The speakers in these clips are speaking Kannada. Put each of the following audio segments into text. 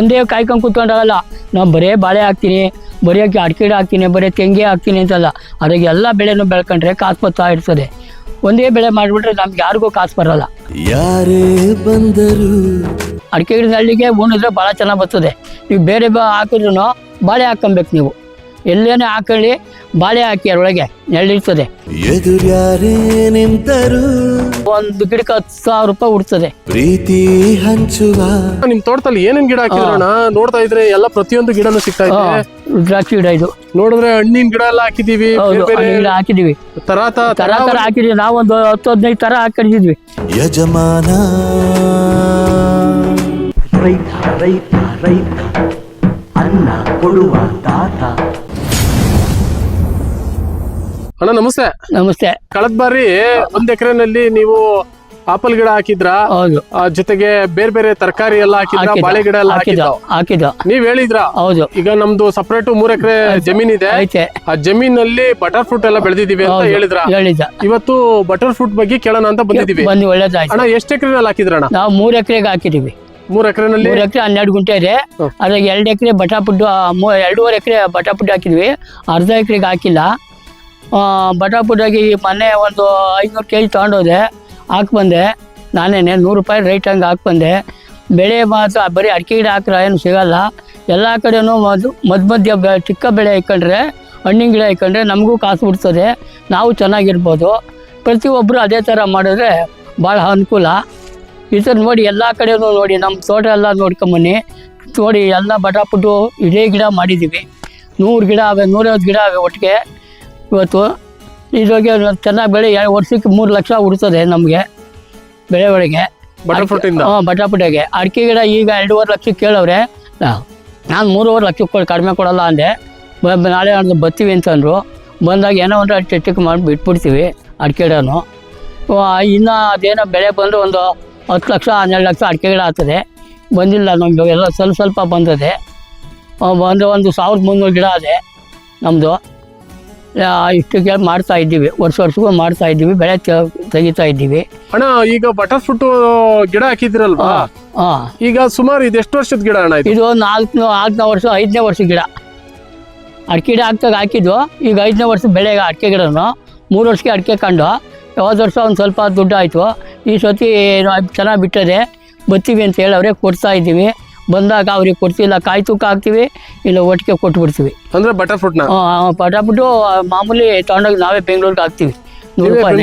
ಒಂದೇ ಕಾಯ್ಕೊಂಡು ಕೂತ್ಕೊಂಡಾಗಲ್ಲ. ನಾವು ಬರೇ ಬಾಳೆ ಹಾಕ್ತೀನಿ, ಬರೀ ಅಡಿಕೆ ಗಿಡ ಹಾಕ್ತೀನಿ, ಬರೀ ತೆಂಗೆ ಹಾಕ್ತೀನಿ ಅಂತಲ್ಲ. ಅದಕ್ಕೆ ಎಲ್ಲ ಬೆಳೆನೂ ಬೆಳ್ಕೊಂಡ್ರೆ ಕಾಸು ಬರ್ತಾ ಇರ್ತದೆ. ಒಂದೇ ಬೆಳೆ ಮಾಡಿಬಿಟ್ರೆ ನಮ್ಗೆ ಯಾರಿಗೂ ಕಾಸು ಬರಲ್ಲ. ಯಾರೇ ಬಂದರು ಅಡಿಕೆ ಗಿಡದ ಹಳ್ಳಿಗೆ ಉಣಿದ್ರೆ ಭಾಳ ಚೆನ್ನಾಗಿ ಬರ್ತದೆ. ನೀವು ಬೇರೆ ಹಾಕಿದ್ರು ಬಾಳೆ ಹಾಕೊಬೇಕು. ನೀವು ಎಲ್ಲೇನೇ ಹಾಕೊಳ್ಳಿ ಬಾಳೆ ಹಾಕಿ ಅದರೊಳಗೆ ನೆರಳಿರ್ತದೆ. ಎದುರ್ಯಾರೇ ನಿಂತರು ಒಂದು ಗಿಡಕ್ಕೆ 10,000 ರೂಪಾಯಿ ಉಡ್ತದೆ. ಪ್ರೀತಿ ಹಂಚುವ ನಿಮ್ ತೋಟದಲ್ಲಿ ಏನೇನ್ ಗಿಡ ಹಾಕಿದ್ರಣ್ಣ? ನೋಡ್ತಾ ಇದ್ರೆ ಎಲ್ಲ ಪ್ರತಿಯೊಂದು ಗಿಡನು ಸಿಗ್ತಾ ಇದೆ. ದ್ರಾಕ್ಷಿ ಗಿಡ ಇದು ನೋಡಿದ್ರೆ ಹಣ್ಣಿನ ಗಿಡ ಎಲ್ಲ ಹಾಕಿದೀವಿ, ಗಿಡ ಹಾಕಿದೀವಿ, ತರ ತರ ಹಾಕಿದೀವಿ. ನಾವೊಂದು 10-15 ತರ ಹಾಕಿದ್ವಿ. ಯಜಮಾನ ರೈತ ರೈತ ರೈತ ಅನ್ನ ಕೊಡುವ ತಾತ. ಅಣ್ಣ ನಮಸ್ತೆ. ನಮಸ್ತೆ. ಕಳೆದ ಬಾರಿ 1 ಎಕರೆನಲ್ಲಿ ನೀವು ಆಪಲ್ ಗಿಡ ಹಾಕಿದ್ರ, ಹೌದು. ಜೊತೆಗೆ ಬೇರೆ ಬೇರೆ ತರಕಾರಿ ಎಲ್ಲ ಹಾಕಿದ್ರ, ಬಾಳೆ ಗಿಡ ಎಲ್ಲ ಹಾಕಿದ್ದು ನೀವ್ ಹೇಳಿದ್ರ. ಹೌದು. ಈಗ ನಮ್ದು ಸಪರೇಟ್ 3 ಎಕರೆ ಜಮೀನ್ ಇದೆ. ಆ ಜಮೀನಲ್ಲಿ ಬಟರ್ ಫ್ರೂಟ್ ಎಲ್ಲ ಬೆಳೆದಿದೀವಿ ಅಂತ ಹೇಳಿದ್ರ. ಇವತ್ತು ಬಟರ್ ಫ್ರೂಟ್ ಬಗ್ಗೆ ಕೇಳೋಣ ಅಂತ ಬಂದಿದೀವಿ. ಒಳ್ಳೇದಾಯ್ತು. ಅಣ್ಣ ಎಷ್ಟು ಎಕರೆನಲ್ಲಿ ಹಾಕಿದ್ರಣ್ಣ? ನಾವು 3 ಎಕರೆಗೆ ಹಾಕಿದೀವಿ. 3 ಎಕರೆನಲ್ಲಿ 3 ಎಕರೆ 12 ಗುಂಟೆ ಇದೆ. ಅದ್ರಾಗ 2 ಎಕರೆ ಬಟಾಪುಡ್ಡು, 2.5 ಎಕರೆ ಬಟಾಪುಡ್ಡು ಹಾಕಿದ್ವಿ. ಅರ್ಧ ಎಕರೆಗೆ ಹಾಕಿಲ್ಲ. ಬಟಾಪುಡ್ಡಾಗಿ ಮೊನ್ನೆ ಒಂದು 500 kg ತೊಗೊಂಡೋದೆ, ಹಾಕ್ಬಂದೆ. ನಾನೇನೆ 100 ರೂಪಾಯಿ ರೈಟ್ ಹಂಗೆ ಹಾಕ್ಬಂದೆ. ಬೆಳೆ ಮಾತ್ರ ಬರೀ ಅಡಿಕೆ ಗಿಡ ಹಾಕ್ರೆ ಏನು ಸಿಗಲ್ಲ. ಎಲ್ಲ ಕಡೆನೂ ಮಧ್ಯ ಚಿಕ್ಕ ಬೆಳೆ ಇಟ್ಕೊಂಡ್ರೆ, ಹಣ್ಣಿನ ಗಿಡ ಇಟ್ಕೊಂಡ್ರೆ ನಮಗೂ ಕಾಸು ಬಿಡ್ತದೆ, ನಾವು ಚೆನ್ನಾಗಿರ್ಬೋದು. ಪ್ರತಿಯೊಬ್ಬರು ಅದೇ ಥರ ಮಾಡಿದ್ರೆ ಭಾಳ ಅನುಕೂಲ. ಈ ಥರ ನೋಡಿ ಎಲ್ಲ ಕಡೆನೂ ನೋಡಿ, ನಮ್ಮ ತೋಟ ಎಲ್ಲ ನೋಡ್ಕೊಂಬನ್ನಿ. ನೋಡಿ ಎಲ್ಲ ಬಟಾಪುಟ್ಟು ಇಡೇ ಗಿಡ ಮಾಡಿದ್ದೀವಿ. 100 ಗಿಡ ಅವೆ, 150 ಗಿಡ ಅವೆ ಒಟ್ಟಿಗೆ. ಇವತ್ತು ಇದ್ರಾಗೆ ಚೆನ್ನಾಗಿ ಬೆಳೆ ವರ್ಷಕ್ಕೆ 3 ಲಕ್ಷ ಉಡ್ತದೆ ನಮಗೆ ಬೆಳೆ ಒಳಗೆ. ಬಟಾಪುಟ್ಟಿಗೆ ಅಡಿಕೆ ಗಿಡ ಈಗ 2.5 ಲಕ್ಷ ಕೇಳವ್ರೆ. ನಾನು 3.5 ಲಕ್ಷಕ್ಕೆ ಕಡಿಮೆ ಕೊಡಲ್ಲ ಅಂದೆ. ನಾಳೆ ನಾಡ್ದು ಬರ್ತೀವಿ ಅಂತಂದರು. ಬಂದಾಗ ಏನೋ ಒಂದು ಚೆಟ್ಟಿಗೆ ಮಾಡಿ ಬಿಟ್ಬಿಡ್ತೀವಿ ಅಡಿಕೆ ಗಿಡನು. ಇನ್ನು ಅದೇನೋ ಬೆಳೆ ಬಂದರೆ ಒಂದು 10 ಲಕ್ಷ 12 ಲಕ್ಷ ಅಡಿಕೆ ಗಿಡ ಆಗ್ತದೆ. ಬಂದಿಲ್ಲ ನಮಗೆ, ಎಲ್ಲ ಸ್ವಲ್ಪ ಬಂದದೆ. ಬಂದು ಒಂದು 1300 ಗಿಡ ಅದೇ ನಮ್ಮದು. ಇಷ್ಟಕ್ಕೆ ಮಾಡ್ತಾ ಇದ್ದೀವಿ, ವರ್ಷಕ್ಕೂ ಮಾಡ್ತಾ ಇದ್ದೀವಿ, ಬೆಳೆ ತೆಗಿತಾ ಇದ್ದೀವಿ. ಅಣ್ಣ ಈಗ ಬಟರ್ ಫ್ರೂಟ್ ಗಿಡ ಹಾಕಿದ್ರಲ್ವಾ? ಈಗ ಸುಮಾರು ಇದು ಎಷ್ಟು ವರ್ಷದ ಗಿಡ ಅಣ್ಣ? ಇದು 4ನೇ ವರ್ಷ 5ನೇ ವರ್ಷ ಗಿಡ. ಅಡಿಕೆ ಗಿಡ ಹಾಕಿದ್ದು ಈಗ 5ನೇ ವರ್ಷ ಬೆಳೆ. ಅಡಿಕೆ ಗಿಡನು 3 ವರ್ಷಕ್ಕೆ ಅಡಿಕೆ ಕಂಡು ಯಾವ್ದು ವರ್ಷ ಒಂದು ಸ್ವಲ್ಪ ದುಡ್ಡು ಆಯಿತು. ಈ ಸತಿ ಚೆನ್ನಾಗಿ ಬಿಟ್ಟದೆ, ಬರ್ತೀವಿ ಅಂತ ಹೇಳವ್ರೆ, ಕೊಡ್ತಾ ಇದ್ದೀವಿ. ಬಂದಾಗ ಅವ್ರಿಗೆ ಕೊಡ್ತಿಲ್ಲ, ಕಾಯಿ ತೂಕ ಹಾಕ್ತೀವಿ, ಇಲ್ಲ ಒಟ್ಟಿಗೆ ಕೊಟ್ಬಿಡ್ತೀವಿ. ಅಂದ್ರೆ ಬಟರ್ ಫ್ರೂಟ್ನ ಬಟಾಬಿಟ್ಟು ಮಾಮೂಲಿ ತಗೊಂಡೋಗಿ ನಾವೇ ಬೆಂಗಳೂರಿಗೆ ಹಾಕ್ತೀವಿ. 100 ರೂಪಾಯಿ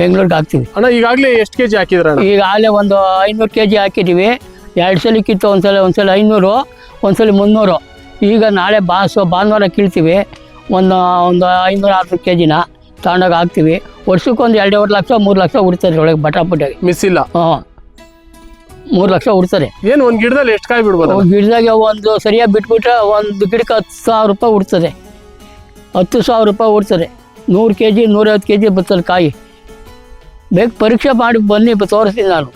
ಬೆಂಗಳೂರಿಗೆ ಹಾಕ್ತೀವಿ. ಅಣ್ಣ ಈಗಾಗಲೇ ಎಷ್ಟು ಕೆಜಿ ಹಾಕಿದ್ರ? ಈಗಾಗಲೇ ಒಂದು 500 kg ಹಾಕಿದ್ದೀವಿ. 2 ಸಲ ಕಿತ್ತು, ಒಂದ್ಸಲ 500, ಒಂದ್ಸಲ 300. ಈಗ ನಾಳೆ ಭಾನುವಾರ ಕೀಳ್ತೀವಿ. ಒಂದು 500-600 kg ತಗೊಂಡೋಗಿ ಹಾಕ್ತೀವಿ. ವರ್ಷಕ್ಕೊಂದು 2.5 ಲಕ್ಷ 3 ಲಕ್ಷ ಉಡ್ತದೆ ಒಳಗೆ ಬಟಾಪುಟ್ಟಿಗೆ. ಮಿಸ್ ಇಲ್ಲ. 3 ಲಕ್ಷ ಉಡ್ತದೆ. ಏನು ಒಂದು ಗಿಡದಲ್ಲಿ ಎಷ್ಟು ಕಾಯಿ ಬಿಡ್ಬೋದು? ಗಿಡದಾಗ ಒಂದು ಸರಿಯಾಗಿ ಬಿಟ್ಬಿಟ್ರೆ ಒಂದು ಗಿಡಕ್ಕೆ 10,000 ರೂಪಾಯಿ ಉಡ್ತದೆ. 10,000 ರೂಪಾಯಿ ಉಡ್ತದೆ. 100 kg 150 kg ಬರ್ತದೆ ಕಾಯಿ. ಬೇಕು ಪರೀಕ್ಷೆ ಮಾಡಿ ಬನ್ನಿ, ತೋರಿಸ್ತೀನಿ ನಾನು.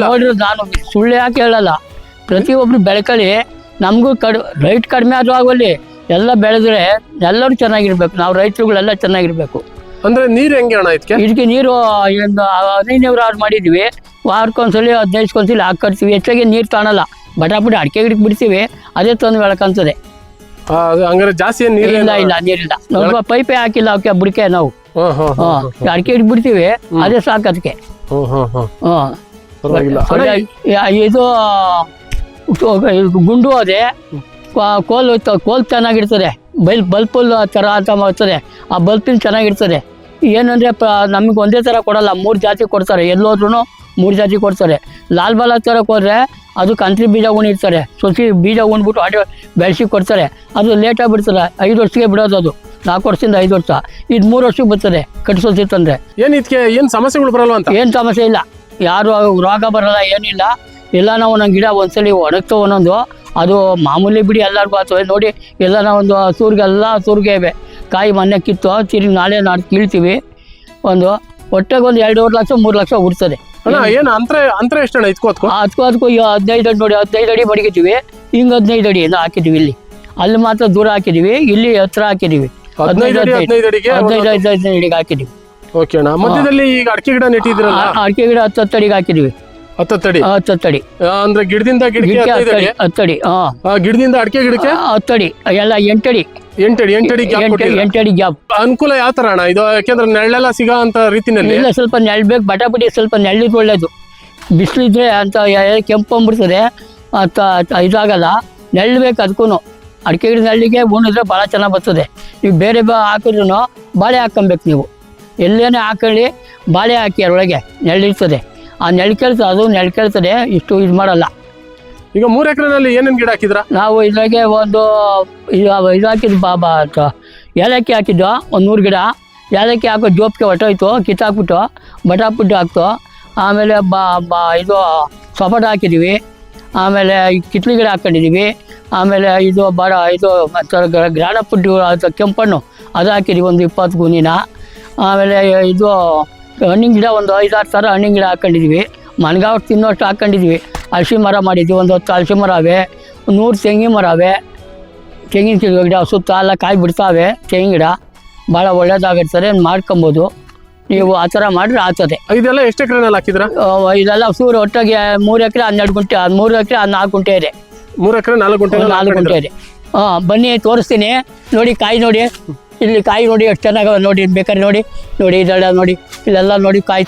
ನೋಡ್ರಿ, ನಾನು ಸುಳ್ಳು ಯಾಕೆ ಹೇಳಲ್ಲ. ಪ್ರತಿಯೊಬ್ಬರು ಬೆಳ್ಕೊಳ್ಳಿ. ನಮಗೂ ರೈಟ್ ಕಡಿಮೆ ಆದರೂ ಆಗೋಲ್ಲಿ, ಎಲ್ಲ ಬೆಳೆದ್ರೆ ಎಲ್ಲರೂ ಚೆನ್ನಾಗಿರ್ಬೇಕು. ನಾವು ರೈತರುಗಳೆಲ್ಲ ಚೆನ್ನಾಗಿರ್ಬೇಕು. ಅಂದ್ರೆ ನೀರು ಹೆಂಗೆ ಅಣ್ಣ ಇದಕ್ಕೆ? ನೀರು 15 ಆರು ಮಾಡಿದ್ವಿ. ವಾರಕ್ಕೊಂದ್ಸಲಿ 15 ಹಾಕ್ಕೊಡ್ತೀವಿ. ಹೆಚ್ಚಾಗಿ ನೀರು ತಾಣಲ್ಲ. ಬಟಾಪುಟಿ ಅಡಿಕೆ ಗಿಡಕ್ಕೆ ಬಿಡ್ತೀವಿ, ಅದೇ ತಂದು ಬೆಳ್ಕೊಂತದೆ. ಹಂಗಾರೆ ಜಾಸ್ತಿ ಇಲ್ಲ ನೀರಿಲ್ಲ. ನಾವು ಪೈಪೇ ಹಾಕಿಲ್ಲ ಅವಕ್ಕೆ ಬುಡಕೆ. ನಾವು ಅಡಿಕೆ ಗಿಡಕ್ಕೆ ಬಿಡ್ತೀವಿ, ಅದೇ ಸಾಕು ಅದಕ್ಕೆ. ಇದು ಗುಂಡು ಅದೇ ಕೋಲ್ ಚೆನ್ನಾಗಿರ್ತದೆ. ಬಲ್ಪುಲ್ ಥರ ಅಂತ ಮಾಡ್ತದೆ. ಆ ಬಲ್ಪಿನ ಚೆನ್ನಾಗಿರ್ತದೆ. ಏನಂದರೆ ನಮಗೆ ಒಂದೇ ಥರ ಕೊಡಲ್ಲ, 3 ಜಾತಿ ಕೊಡ್ತಾರೆ. ಎಲ್ಲೋದ್ರೂ 3 ಜಾತಿ ಕೊಡ್ತಾರೆ. ಲಾಲ್ ಬಾಲ ಥರಕ್ಕೆ ಹೋದರೆ ಅದು ಕಂತ್ರಿ ಬೀಜ ಉಣಿರ್ತಾರೆ. ಸೊಸಿ ಬೀಜ ಉಣ್ಬಿಟ್ಟು ಆಟ ಬೆಳೆಸಿ ಕೊಡ್ತಾರೆ. ಅದು ಲೇಟಾಗಿ ಬಿಡ್ತಾರೆ. 5 ವರ್ಷಕ್ಕೆ ಬಿಡೋದು. ಅದು 4 ವರ್ಷದಿಂದ 5 ವರ್ಷ. ಇದು 3 ವರ್ಷಕ್ಕೆ ಬರ್ತದೆ ಕಟ್ಸೋಸಿ ತಂದರೆ. ಏನು ಸಮಸ್ಯೆಗಳು ಬರಲ್ಲ ಅಂತ? ಏನು ಸಮಸ್ಯೆ ಇಲ್ಲ, ಯಾರು ರೋಗ ಬರಲ್ಲ, ಏನಿಲ್ಲ. ಎಲ್ಲ ನಾವು ಒಂದೊಂದು ಗಿಡ ಒಂದ್ಸಲಿ ಒಣಗ್ತವೆ ಒಂದೊಂದು. ಅದು ಮಾಮೂಲಿ ಬಿಡಿ, ಎಲ್ಲರಿಗೂ ಆಗ್ತವೆ ನೋಡಿ. ಎಲ್ಲ ನಾವೊಂದು ಸೂರ್ಗೆ ಇವೆ ಕಾಯಿ. ಮೊನ್ನೆ ಕಿತ್ತು ತಿರುಗಿ ನಾಳೆ ಕೀಳ್ತೀವಿ. ಒಂದು ಒಟ್ಟಿಗೆ ಒಂದು 2.5 ಲಕ್ಷ 3 ಲಕ್ಷ ಉಡ್ತದೆ. ಏನು ಅಂತರ ಎಷ್ಟು ಅಣ್ಣ? ಅದಕ್ಕೂ 15 ಅಡಿ ನೋಡಿ, 15 ಅಡಿ ಮಡಗಿದ್ದೀವಿ. ಹಿಂಗೆ 15 ಅಡಿ ಹಾಕಿದ್ದೀವಿ. ಇಲ್ಲಿ ಅಲ್ಲಿ ಮಾತ್ರ ದೂರ ಹಾಕಿದ್ದೀವಿ, ಇಲ್ಲಿ ಹತ್ರ ಹಾಕಿದ್ದೀವಿ. 15 ಅಡಿಗೆ ಹಾಕಿದ್ದೀವಿ. ಮಧ್ಯದಲ್ಲಿ ಈಗ ಅಡಿಕೆ ಗಿಡ ನೆಟ್ಟಿದ್ರಲ್ಲ? ಅಡಿಕೆ ಗಿಡ 10 ಅಡಿಗೆ ಹಾಕಿದ್ದೀವಿ. 10 ಅಡಿ 10 ಅಡಿ ಅಂದ್ರೆ ಗಿಡದಿಂದ ಗಿಡಕ್ಕೆ ಗಿಡಕ್ಕೆ 15 ಅಡಿ 10 ಅಡಿ ಗಿಡದಿಂದ ಅಡಿಕೆ ಗಿಡಕ್ಕೆ 10 ಅಡಿ ಎಲ್ಲ 8 ಅಡಿ 8 ಅಡಿ ಗ್ಯಾಪ್ ಕೊಟ್ಟಿದ್ದೀರಾ? 8 ಅಡಿ ಗ್ಯಾಪ್. ಅನುಕೂಲ ಯಾವ ತರ ಅಣ್ಣ ಇದು? ಯಾಕೆಂದ್ರೆ ನೆರಳೆಲ್ಲ ಸಿಗೋ ಅಂತ ರೀತಿನಲ್ಲಿ ಇಲ್ಲ, ಸ್ವಲ್ಪ ನೆಳ್ಬೇಕು, ಬಟಾಪಟಿ ಸ್ವಲ್ಪ ನೆಳ್ಳಿದ್ದು ಒಳ್ಳೇದು. ಬಿಸಿಲಿದ್ರೆ ಅಂತ ಕೆಂಪಂಬಿಡ್ತದೆ, ಇದಾಗಲ್ಲ. ನೆಳ್ಳಬೇಕು ಅದಕ್ಕೂ. ಅಡಿಕೆ ಗಿಡ ನೆಳ್ಳಿಗೆ ಉಣಿದ್ರೆ ಭಾಳ ಚೆನ್ನಾಗಿ ಬರ್ತದೆ. ನೀವು ಬೇರೆ ಹಾಕಿದ್ರು ಬಾಳೆ ಹಾಕೊಬೇಕು. ನೀವು ಎಲ್ಲೇನೇ ಹಾಕೊಳ್ಳಿ, ಬಾಳೆ ಹಾಕಿ ಅದರೊಳಗೆ ನೆಳ್ಳಿರ್ತದೆ. ಆ ನೆಳ್ಕೇಳ್ತದೆ, ಅದು ನೆಳ್ಕೇಳ್ತದೆ, ಇಷ್ಟು ಇದು ಮಾಡಲ್ಲ. ಈಗ 3 ಎಕರೆನಲ್ಲಿ ಏನೇನ್ ಗಿಡ ಹಾಕಿದ್ರಾ? ನಾವು ಇದ್ರಾಗೆ ಒಂದು ಇದು ಹಾಕಿದ್ದು ಬಾಬಾ ಅಂತ ಏಲಕ್ಕಿ ಹಾಕಿದ್ದು, ಒಂದು 100 ಗಿಡ ಏಲಕ್ಕಿ ಹಾಕೋ ಜೋಪಿಗೆ ಹೊಟ್ಟೋಯ್ತು, ಕಿತ್ತಾಕ್ಬಿಟ್ಟು ಬಟಾಪುಡ್ಡು ಹಾಕ್ತು. ಆಮೇಲೆ ಇದು ಸಪೋಟ ಹಾಕಿದ್ದೀವಿ. ಆಮೇಲೆ ಕಿತ್ಲಿ ಗಿಡ ಹಾಕ್ಕೊಂಡಿದ್ದೀವಿ. ಆಮೇಲೆ ಇದು ಗ್ರಾಣ ಪುಡ್ಡು ಅದು ಕೆಂಪಣ್ಣು ಅದು ಹಾಕಿದ್ದೀವಿ, ಒಂದು 20 ಗುಣಿನ. ಆಮೇಲೆ ಇದು ಹಣ್ಣಿನ ಗಿಡ ಒಂದು 5-6 ಥರ ಹಣ್ಣಿನ ಗಿಡ ಹಾಕ್ಕೊಂಡಿದ್ದೀವಿ. ಮನ್ಗಾವ್ ತಿನ್ನೋಷ್ಟು ಹಾಕ್ಕೊಂಡಿದ್ದೀವಿ. ಹಲಸಿ ಮರ ಮಾಡಿದ್ವಿ, ಒಂದು 10 ಹಲಸಿ ಮರ ಅವೆ, 100 ತೆಂಗಿನ ಮರ ಅವೆ. ತೆಂಗಿನ ಗಿಡ ಸುತ್ತ ಎಲ್ಲ ಕಾಯಿ ಬಿಡ್ತಾವೆ. ತೆಂಗಿನ ಗಿಡ ಭಾಳ ಒಳ್ಳೇದಾಗಿರ್ತದೆ, ಮಾಡ್ಕೊಬೋದು. ನೀವು ಆ ಥರ ಮಾಡಿದ್ರೆ ಆಗ್ತದೆ. ಇದೆಲ್ಲ ಎಷ್ಟು ಎಕರೆನಲ್ಲಿ ಹಾಕಿದ್ರಾ? ಇದೆಲ್ಲ ಸೂರು ಒಟ್ಟಿಗೆ 3 ಎಕರೆ 12 ಗುಂಟೆ, 3 ಎಕರೆ 4 ಗುಂಟೆ ಇದೆ. 3 ಎಕರೆ 4 ಗುಂಟೆ 4 ಗುಂಟೆ ಇದೆ. ಬನ್ನಿ ತೋರಿಸ್ತೀನಿ. ನೋಡಿ ಕಾಯಿ ನೋಡಿ, ಇಲ್ಲಿ ಕಾಯಿ ನೋಡಿ ಎಷ್ಟು ಚೆನ್ನಾಗವ ನೋಡಿ. ಬೇಕಾದ್ರೆ ನೋಡಿ ಇದೆಲ್ಲ ನೋಡಿ, ಇಲ್ಲೆಲ್ಲ ನೋಡಿ ಕಾಯಿ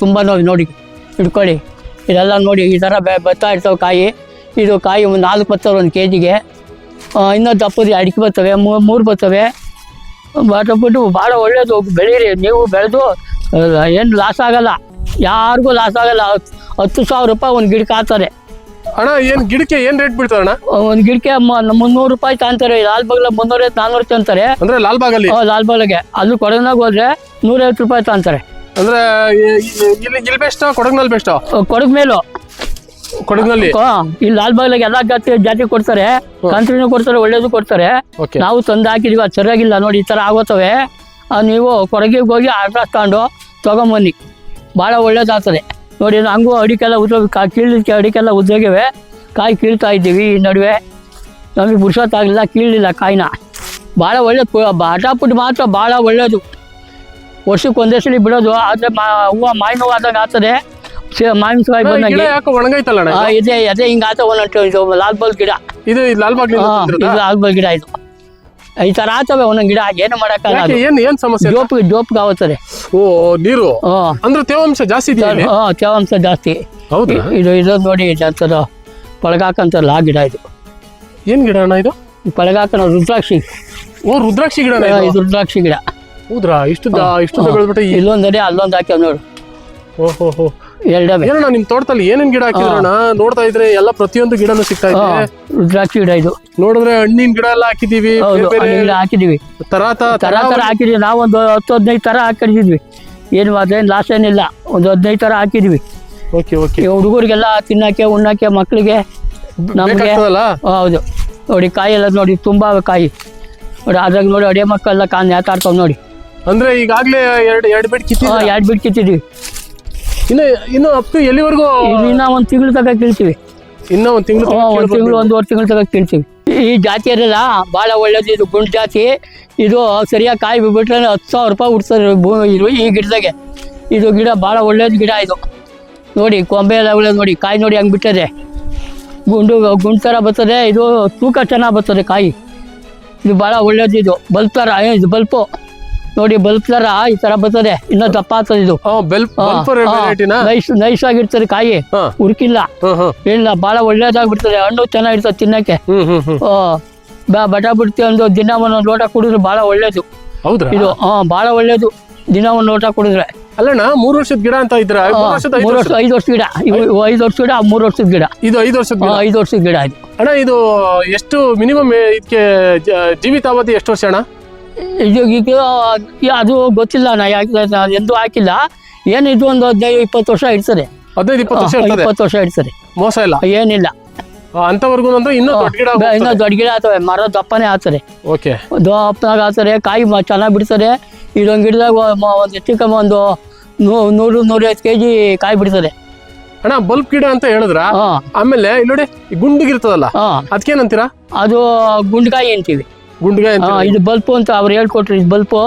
ತುಂಬ ನೋಡಿ ಹಿಡ್ಕೊಳ್ಳಿ. ಇದೆಲ್ಲ ನೋಡಿ ಈ ಥರ ಬರ್ತಾ ಇರ್ತವೆ ಕಾಯಿ. ಇದು ಕಾಯಿ 4 ಬರ್ತವೆ 1 kg. ಇನ್ನೂ ದಪ್ಪದ ಅಡಿಕೆ ಬರ್ತವೆ, 3 ಬರ್ತವೆ. ಬಟಾಪುಟ್ಟು ಭಾಳ ಒಳ್ಳೆಯದು. ಬೆಳೀರಿ, ನೀವು ಬೆಳೆದು ಏನು ಲಾಸ್ ಆಗಲ್ಲ, ಯಾರಿಗೂ ಲಾಸ್ ಆಗಲ್ಲ. 10,000 ರೂಪಾಯಿ ಒಂದು ಗಿಡಕ್ಕೆ ಆಗ್ತಾರೆ. ಅಣ್ಣ ಏನು ಗಿಡಕ್ಕೆ ಏನು ರೇಟ್ ಬೀಳ್ತದೆ ಅಣ್ಣ? ಒಂದು ಗಿಡಕ್ಕೆ 300 ರೂಪಾಯಿ ತಾಂತಾರೆ. ಲಾಲ್ಬಾಗ್ಲ 300-400 ತಂತಾರೆ. ಅಂದ್ರೆ ಲಾಲ್ಬಾಗಲ್ಲಿ? ಲಾಲ್ಬಾಗ್ಗೆ. ಅಲ್ಲಿ ಕೊಡಗನಾಗ ಹೋದ್ರೆ 150 ರೂಪಾಯಿ ತಾಂತಾರೆ. ಅಂದ್ರೆ ಇಲ್ಲಿ ಬೆಸ್ಟ್, ಕೊಡಗ್ನಲ್ಲಿ ಬೆಸ್ಟ್? ಕೊಡಗಿನಲ್ಲಿ ಇಲ್ಲಿ ಲಾಲ್ಬಾಗ್ಲಾಗ ಎಲ್ಲ ಜಾತಿ ಕೊಡ್ತಾರೆ, ಕಂತ್ರಿನೂ ಕೊಡ್ತಾರೆ, ಒಳ್ಳೇದು ಕೊಡ್ತಾರೆ. ನಾವು ತಂದು ಹಾಕಿದೀವಿ, ಅದು ಸರಿಯಾಗಿಲ್ಲ ನೋಡಿ, ಈ ಥರ ಆಗೋತವೆ. ನೀವು ಕೊಡಗಿಗೆ ಹೋಗಿ ಅಡ್ರೆಸ್ ತಗೊಂಡು ತೊಗೊಂಬನ್ನಿ, ಭಾಳ ಒಳ್ಳೇದಾಗ್ತದೆ ನೋಡಿ. ಹಂಗೂ ಅಡಿಕೆಲ್ಲ ಕೀಳಲಿಕ್ಕೆ ಅಡಿಕೆಲ್ಲ ಉದ್ದೋಗಿವೆ. ಕಾಯಿ ಕೀಳ್ತಾ ಇದ್ದೀವಿ ಈ ನಡುವೆ. ನಮಗೆ ಪುರ್ಸೊತ್ತಾಗಲಿಲ್ಲ, ಕೀಳಲಿಲ್ಲ ಕಾಯಿನ. ಭಾಳ ಒಳ್ಳೇದು. ಬಟಾಪುಟ್ಟು ಮಾತ್ರ ಭಾಳ ಒಳ್ಳೇದು. ವರ್ಷಕ್ಕೆ ಒಂದೇ ಸಲ ಬಿಡೋದು. ಆದರೆ ಹೂವು ಮಾವಿನ ಹೂವು ಆದಾಗ ಆಗ್ತದೆ. ಮಾವಿನಕಾಯಿ ಬಂದಂಗೆ ಒಣಗೈತಲ್ಲ ಇದೆ. ಅದೇ ಹಿಂಗೆ ಆತ ಒಂದೊಂದು ಇದು ಲಾಲ್ಬಾಗ್ ಗಿಡ. ಇದು ಲಾಲ್ಬಾಗ್ ಲಾಲ್ಬಾಗ್ ಗಿಡ. ಇದು ಈ ಥರ ಆಗ್ತವೆ ಒಂದೊಂದು ಗಿಡ, ಏನು ಮಾಡೋಕ್ಕಾಗಲ್ಲ. ಏನು ಸಮಸ್ಯೆ? ಜೋಪ್ಗೆ ಆಗುತ್ತದೆ. ಓ, ನೀರು ಅಂದ್ರೆ ತೇವಾಂಶ ಜಾಸ್ತಿ ಇದೆಯಾ? ತೇವಾಂಶ ಜಾಸ್ತಿ. ಹೌದು. ಇದು ನೋಡಿ, ಅಂಥದ್ದು ಪಳಗಾಕಂತಾರಲ್ಲ ಆ ಗಿಡ. ಇದು ಏನು ಗಿಡ ಅಣ್ಣ? ಇದು ಪಳಗಾಕ ರುದ್ರಾಕ್ಷಿ. ಓ, ರುದ್ರಾಕ್ಷಿ ಗಿಡ. ಇದು ರುದ್ರಾಕ್ಷಿ ಗಿಡ. ಹೌದ್ರಾ? ಇಷ್ಟು ಬೆಳೆದ್ಬಿಟ್ಟು ಇಲ್ಲೊಂದಡಿ ಅಲ್ಲೊಂದು ಹಾಕ್ಯಾವ ನೋಡು. ಓಹೋ, ಎರಡವೇ. ಏನಣ್ಣ ನಿಮ್ ತೋಟದಲ್ಲಿ ಏನೇನ್ ಗಿಡ ಹಾಕಿದ್ರಣ್ಣ? ನೋಡ್ತಾ ಇದ್ರೆ ಎಲ್ಲ ಪ್ರತಿಯೊಂದು ಗಿಡನು ಸಿಗ್ತಾ ಇದೆ. ರುದ್ರಾಕ್ಷಿ ಗಿಡ ಇದು. ನೋಡಿದ್ರೆ ಹಣ್ಣಿನ ಗಿಡ ಎಲ್ಲ ಹಾಕಿದೀವಿ, ಗಿಡ ಹಾಕಿದೀವಿ, ತರ ಹಾಕಿದೀವಿ. ನಾವು ಒಂದು 10-15 ಥರ ಹಾಕಿದ್ವಿ. ಏನು ಅದೇನು ಲಾಸ್ ಏನಿಲ್ಲ. ಒಂದು 15 ಥರ ಹಾಕಿದ್ವಿ. ಹುಡುಗರಿಗೆಲ್ಲ ತಿನ್ನಕ್ಕೆ, ಉಣ್ಣಕ್ಕೆ, ಮಕ್ಕಳಿಗೆ, ನಮಗೆ. ಹೌದು ನೋಡಿ, ಕಾಯಿ ಎಲ್ಲ ನೋಡಿ ತುಂಬಾ ಕಾಯಿ ನೋಡಿ. ಅದ್ರಾಗ ನೋಡಿ ಅಡಿಯ ಮಕ್ಕಳೆಲ್ಲ ನೇತಾಡ್ತಾವ್ ನೋಡಿ. ಅಂದ್ರೆ ಈಗಾಗ್ಲೇ ಎರಡು ಬಿಟ್ ಕಿತ್ತಿದ್ವಿ. ಇನ್ನು ಅಪ್ ಟು ಎಲ್ಲಿವರೆಗೂ? ಇನ್ನ 1 ತಿಂಗಳು ತಗ ಕೀಳ್ತೀವಿ. ಇನ್ನ 1 ತಿಂಗಳು? 1 ತಿಂಗಳು 1.5 ತಿಂಗಳು ತಗ ಕೀಳ್ತೀವಿ. ಈ ಜಾತಿ ಇರಲ್ಲ, ಭಾಳ ಒಳ್ಳೇದು. ಇದು ಗುಂಡು ಜಾತಿ. ಇದು ಸರಿಯಾಗಿ ಕಾಯಿ ಬಿಟ್ಬಿಟ್ರೆ 10,000 ರೂಪಾಯಿ ಉಡ್ತಾರೆ ಈ ಗಿಡದಾಗೆ. ಇದು ಗಿಡ ಭಾಳ ಒಳ್ಳೇದು ಗಿಡ. ಇದು ನೋಡಿ ಕೊಂಬೆ ಎಲ್ಲ ಒಳ್ಳೇದು ನೋಡಿ. ಕಾಯಿ ನೋಡಿ ಹಂಗೆ ಬಿಟ್ಟದೆ, ಗುಂಡು ಥರ ಬರ್ತದೆ. ಇದು ತೂಕ ಚೆನ್ನಾಗಿ ಬರ್ತದೆ ಕಾಯಿ. ಇದು ಭಾಳ ಒಳ್ಳೇದು. ಇದು ಬಲ್ಪ್ ಥರ, ಇದು ಬಲ್ಪು ನೋಡಿ, ಬಲ್ಪ್ ಥರ ಈ ಥರ ಬರ್ತದೆ. ಇನ್ನೂ ದಪ್ಪ ಆಗ್ತದೆ. ಇದು ನೈಸ್ ಆಗಿರ್ತದೆ ಕಾಯಿ, ಉರುಕಿಲ್ಲ ಇಲ್ಲ. ಭಾಳ ಒಳ್ಳೇದಾಗ್ಬಿಡ್ತದೆ. ಹಣ್ಣು ಚೆನ್ನಾಗಿರ್ತದೆ ತಿನ್ನಕ್ಕೆ. ಬಟಾಪುಟ್ಟಿ ಒಂದು ದಿನ 1 ಲೋಟ ಕುಡಿದ್ರೆ ಭಾಳ ಒಳ್ಳೇದು. ಇದು ಭಾಳ ಒಳ್ಳೇದು. ದಿನ 1 ಲೋಟ ಕುಡಿದ್ರೆ. ಅಲ್ಲಣ್ಣ, 3 ವರ್ಷದ ಗಿಡ ಅಂತ ಇದ್ರ? 5 ವರ್ಷದ ಗಿಡ. 5 ವರ್ಷದ ಗಿಡ, 3 ವರ್ಷದ ಗಿಡ. ಇದು 5 ವರ್ಷದ 5 ವರ್ಷದ ಗಿಡ. ಇದು ಅಣ್ಣ, ಇದು ಎಷ್ಟು ಮಿನಿಮಮ್ ಇದಕ್ಕೆ ಜೀವಿತಾವಧಿ ಎಷ್ಟು ವರ್ಷ ಅಣ್ಣ? ಇದು ಅದು ಗೊತ್ತಿಲ್ಲ, ಎಂದೂ ಹಾಕಿಲ್ಲ. ಏನು ಇದು ಒಂದು 15-20 ವರ್ಷ ಇರ್ತದೆ. 15-20 ವರ್ಷ ಇರ್ತದೆ. ಮೋಸ ಇಲ್ಲ, ಏನಿಲ್ಲ. ಅಂತವರೆಗೂ ಅಂದ್ರೆ ಇನ್ನೂ ದೊಡ್ಡ ಗಿಡ ಆಗ್ತವೆ. ಮರ ದಪ್ಪನೇ ಆಗ್ತದೆ. ದಪ್ಪನಾಗ ಆಗ್ತದೆ. ಕಾಯಿ ಚೆನ್ನಾಗಿ ಬಿಡ್ತದೆ. ಇದೊಂದು ಗಿಡದಾಗ ಒಂದು ಹೆಚ್ಚು ಕಮ್ಮಿ ಒಂದು 100-150 kg ಕಾಯಿ ಬಿಡ್ತದೆ. ಅಣ್ಣ, ಬಲ್ಪ್ ಗಿಡ ಅಂತ ಹೇಳಿದ್ರ? ಆಮೇಲೆ ಇಲ್ಲಿ ನೋಡಿ, ಗುಂಡಿಗಿರ್ತದಲ್ಲ, ಅದಕ್ಕೇನಂತೀರಾ? ಅದು ಗುಂಡ್ಕಾಯಿ ಅಂತೀವಿ. ಗುಂಡ್ಕಾಯಿ. ಇದು ಬಲ್ಪು ಅಂತ ಅವ್ರು ಹೇಳ್ಕೊಟ್ರಿ. ಇದು ಬಲ್ಪು.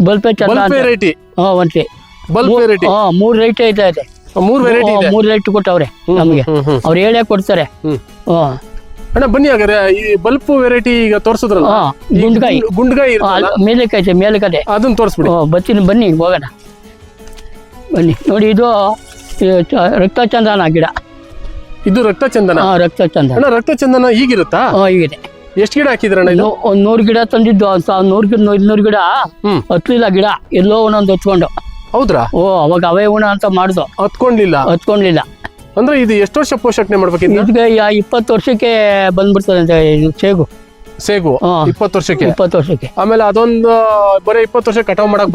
ಬಲ್ಪೇ ಚೆನ್ನಾಗಿ. ವೆರೈಟಿ. ಒಂಟಿ ಬಲ್ಪ್ ವೆರೈಟಿ. 3 ರೈಟ್ ಐತೆ. ಮೂರು ವೆರೈಟಿ ಇದೆ. 3 ರೇಟ್ ಕೊಟ್ಟವ್ರೆ ನಮಗೆ. ಅವ್ರು ಹೇಳೇ ಕೊಡ್ತಾರೆ. ಅಣ್ಣ ಬನ್ನಿ ಹಾಗಾದ್ರೆ ಈ ಬಲ್ಪ್ ವೆರೈಟಿ ಈಗ ತೋರ್ಸಿದ್ರಲ್ಲ, ಈ ಗುಂಡ್ಗಾಯಿ ಗುಂಡ್ಗಾಯಿ ಇರುತ್ತಲ್ಲ, ಮೇಲಕ್ಕೆ ಮೇಲಕಡೆ ಅದನ್ನ ತೋರಿಸ್ಬಿಡಿ. ಬರ್ತೀನಿ ಬನ್ನಿ, ಹೋಗೋಣ ಬನ್ನಿ. ನೋಡಿ ಇದು ರಕ್ತಚಂದನ ಗಿಡ. ಇದು ರಕ್ತಚಂದನ. ರಕ್ತಚಂದನ. ಅಣ್ಣ ರಕ್ತಚಂದನ ಈಗಿರುತ್ತಾ? ಹೀಗಿದೆ. ಎಷ್ಟು ಗಿಡ ಹಾಕಿದ್ರಣ್ಣ ಇದು? ಒಂದ್ 100 ಗಿಡ ತಂದಿದ್ದು. 200 ಗಿಡ ಹತ್ಲಿಲ್ಲ. ಗಿಡ ಎಲ್ಲೋ ಒಂದೊಂದು ಹತ್ಕೊಂಡು. ಹೌದ್ರಾ? ಅವಾಗ ಅವೇ ಉಣ ಅಂತ ಮಾಡ್ದು. ಹತ್ಕೊಂಡ್ಲಿಲ್ಲ. ಅಂದ್ರೆ ಇದು ಎಷ್ಟು ವರ್ಷ ಪೋಷಣೆ ಮಾಡ್ಬೇಕಿದ್? ಇದಕ್ಕೆ 20 ವರ್ಷಕ್ಕೆ ಬಂದ್ಬಿಡ್ತದೆ ಅಂತ ಇದು ಸೇಗು. 20 ವರ್ಷಕ್ಕೆ. 20 ವರ್ಷಕ್ಕೆ. ಆಮೇಲೆ ಅದೊಂದು ಬರೀ 20 ವರ್ಷ ಕಟಾವ್ ಮಾಡಕ್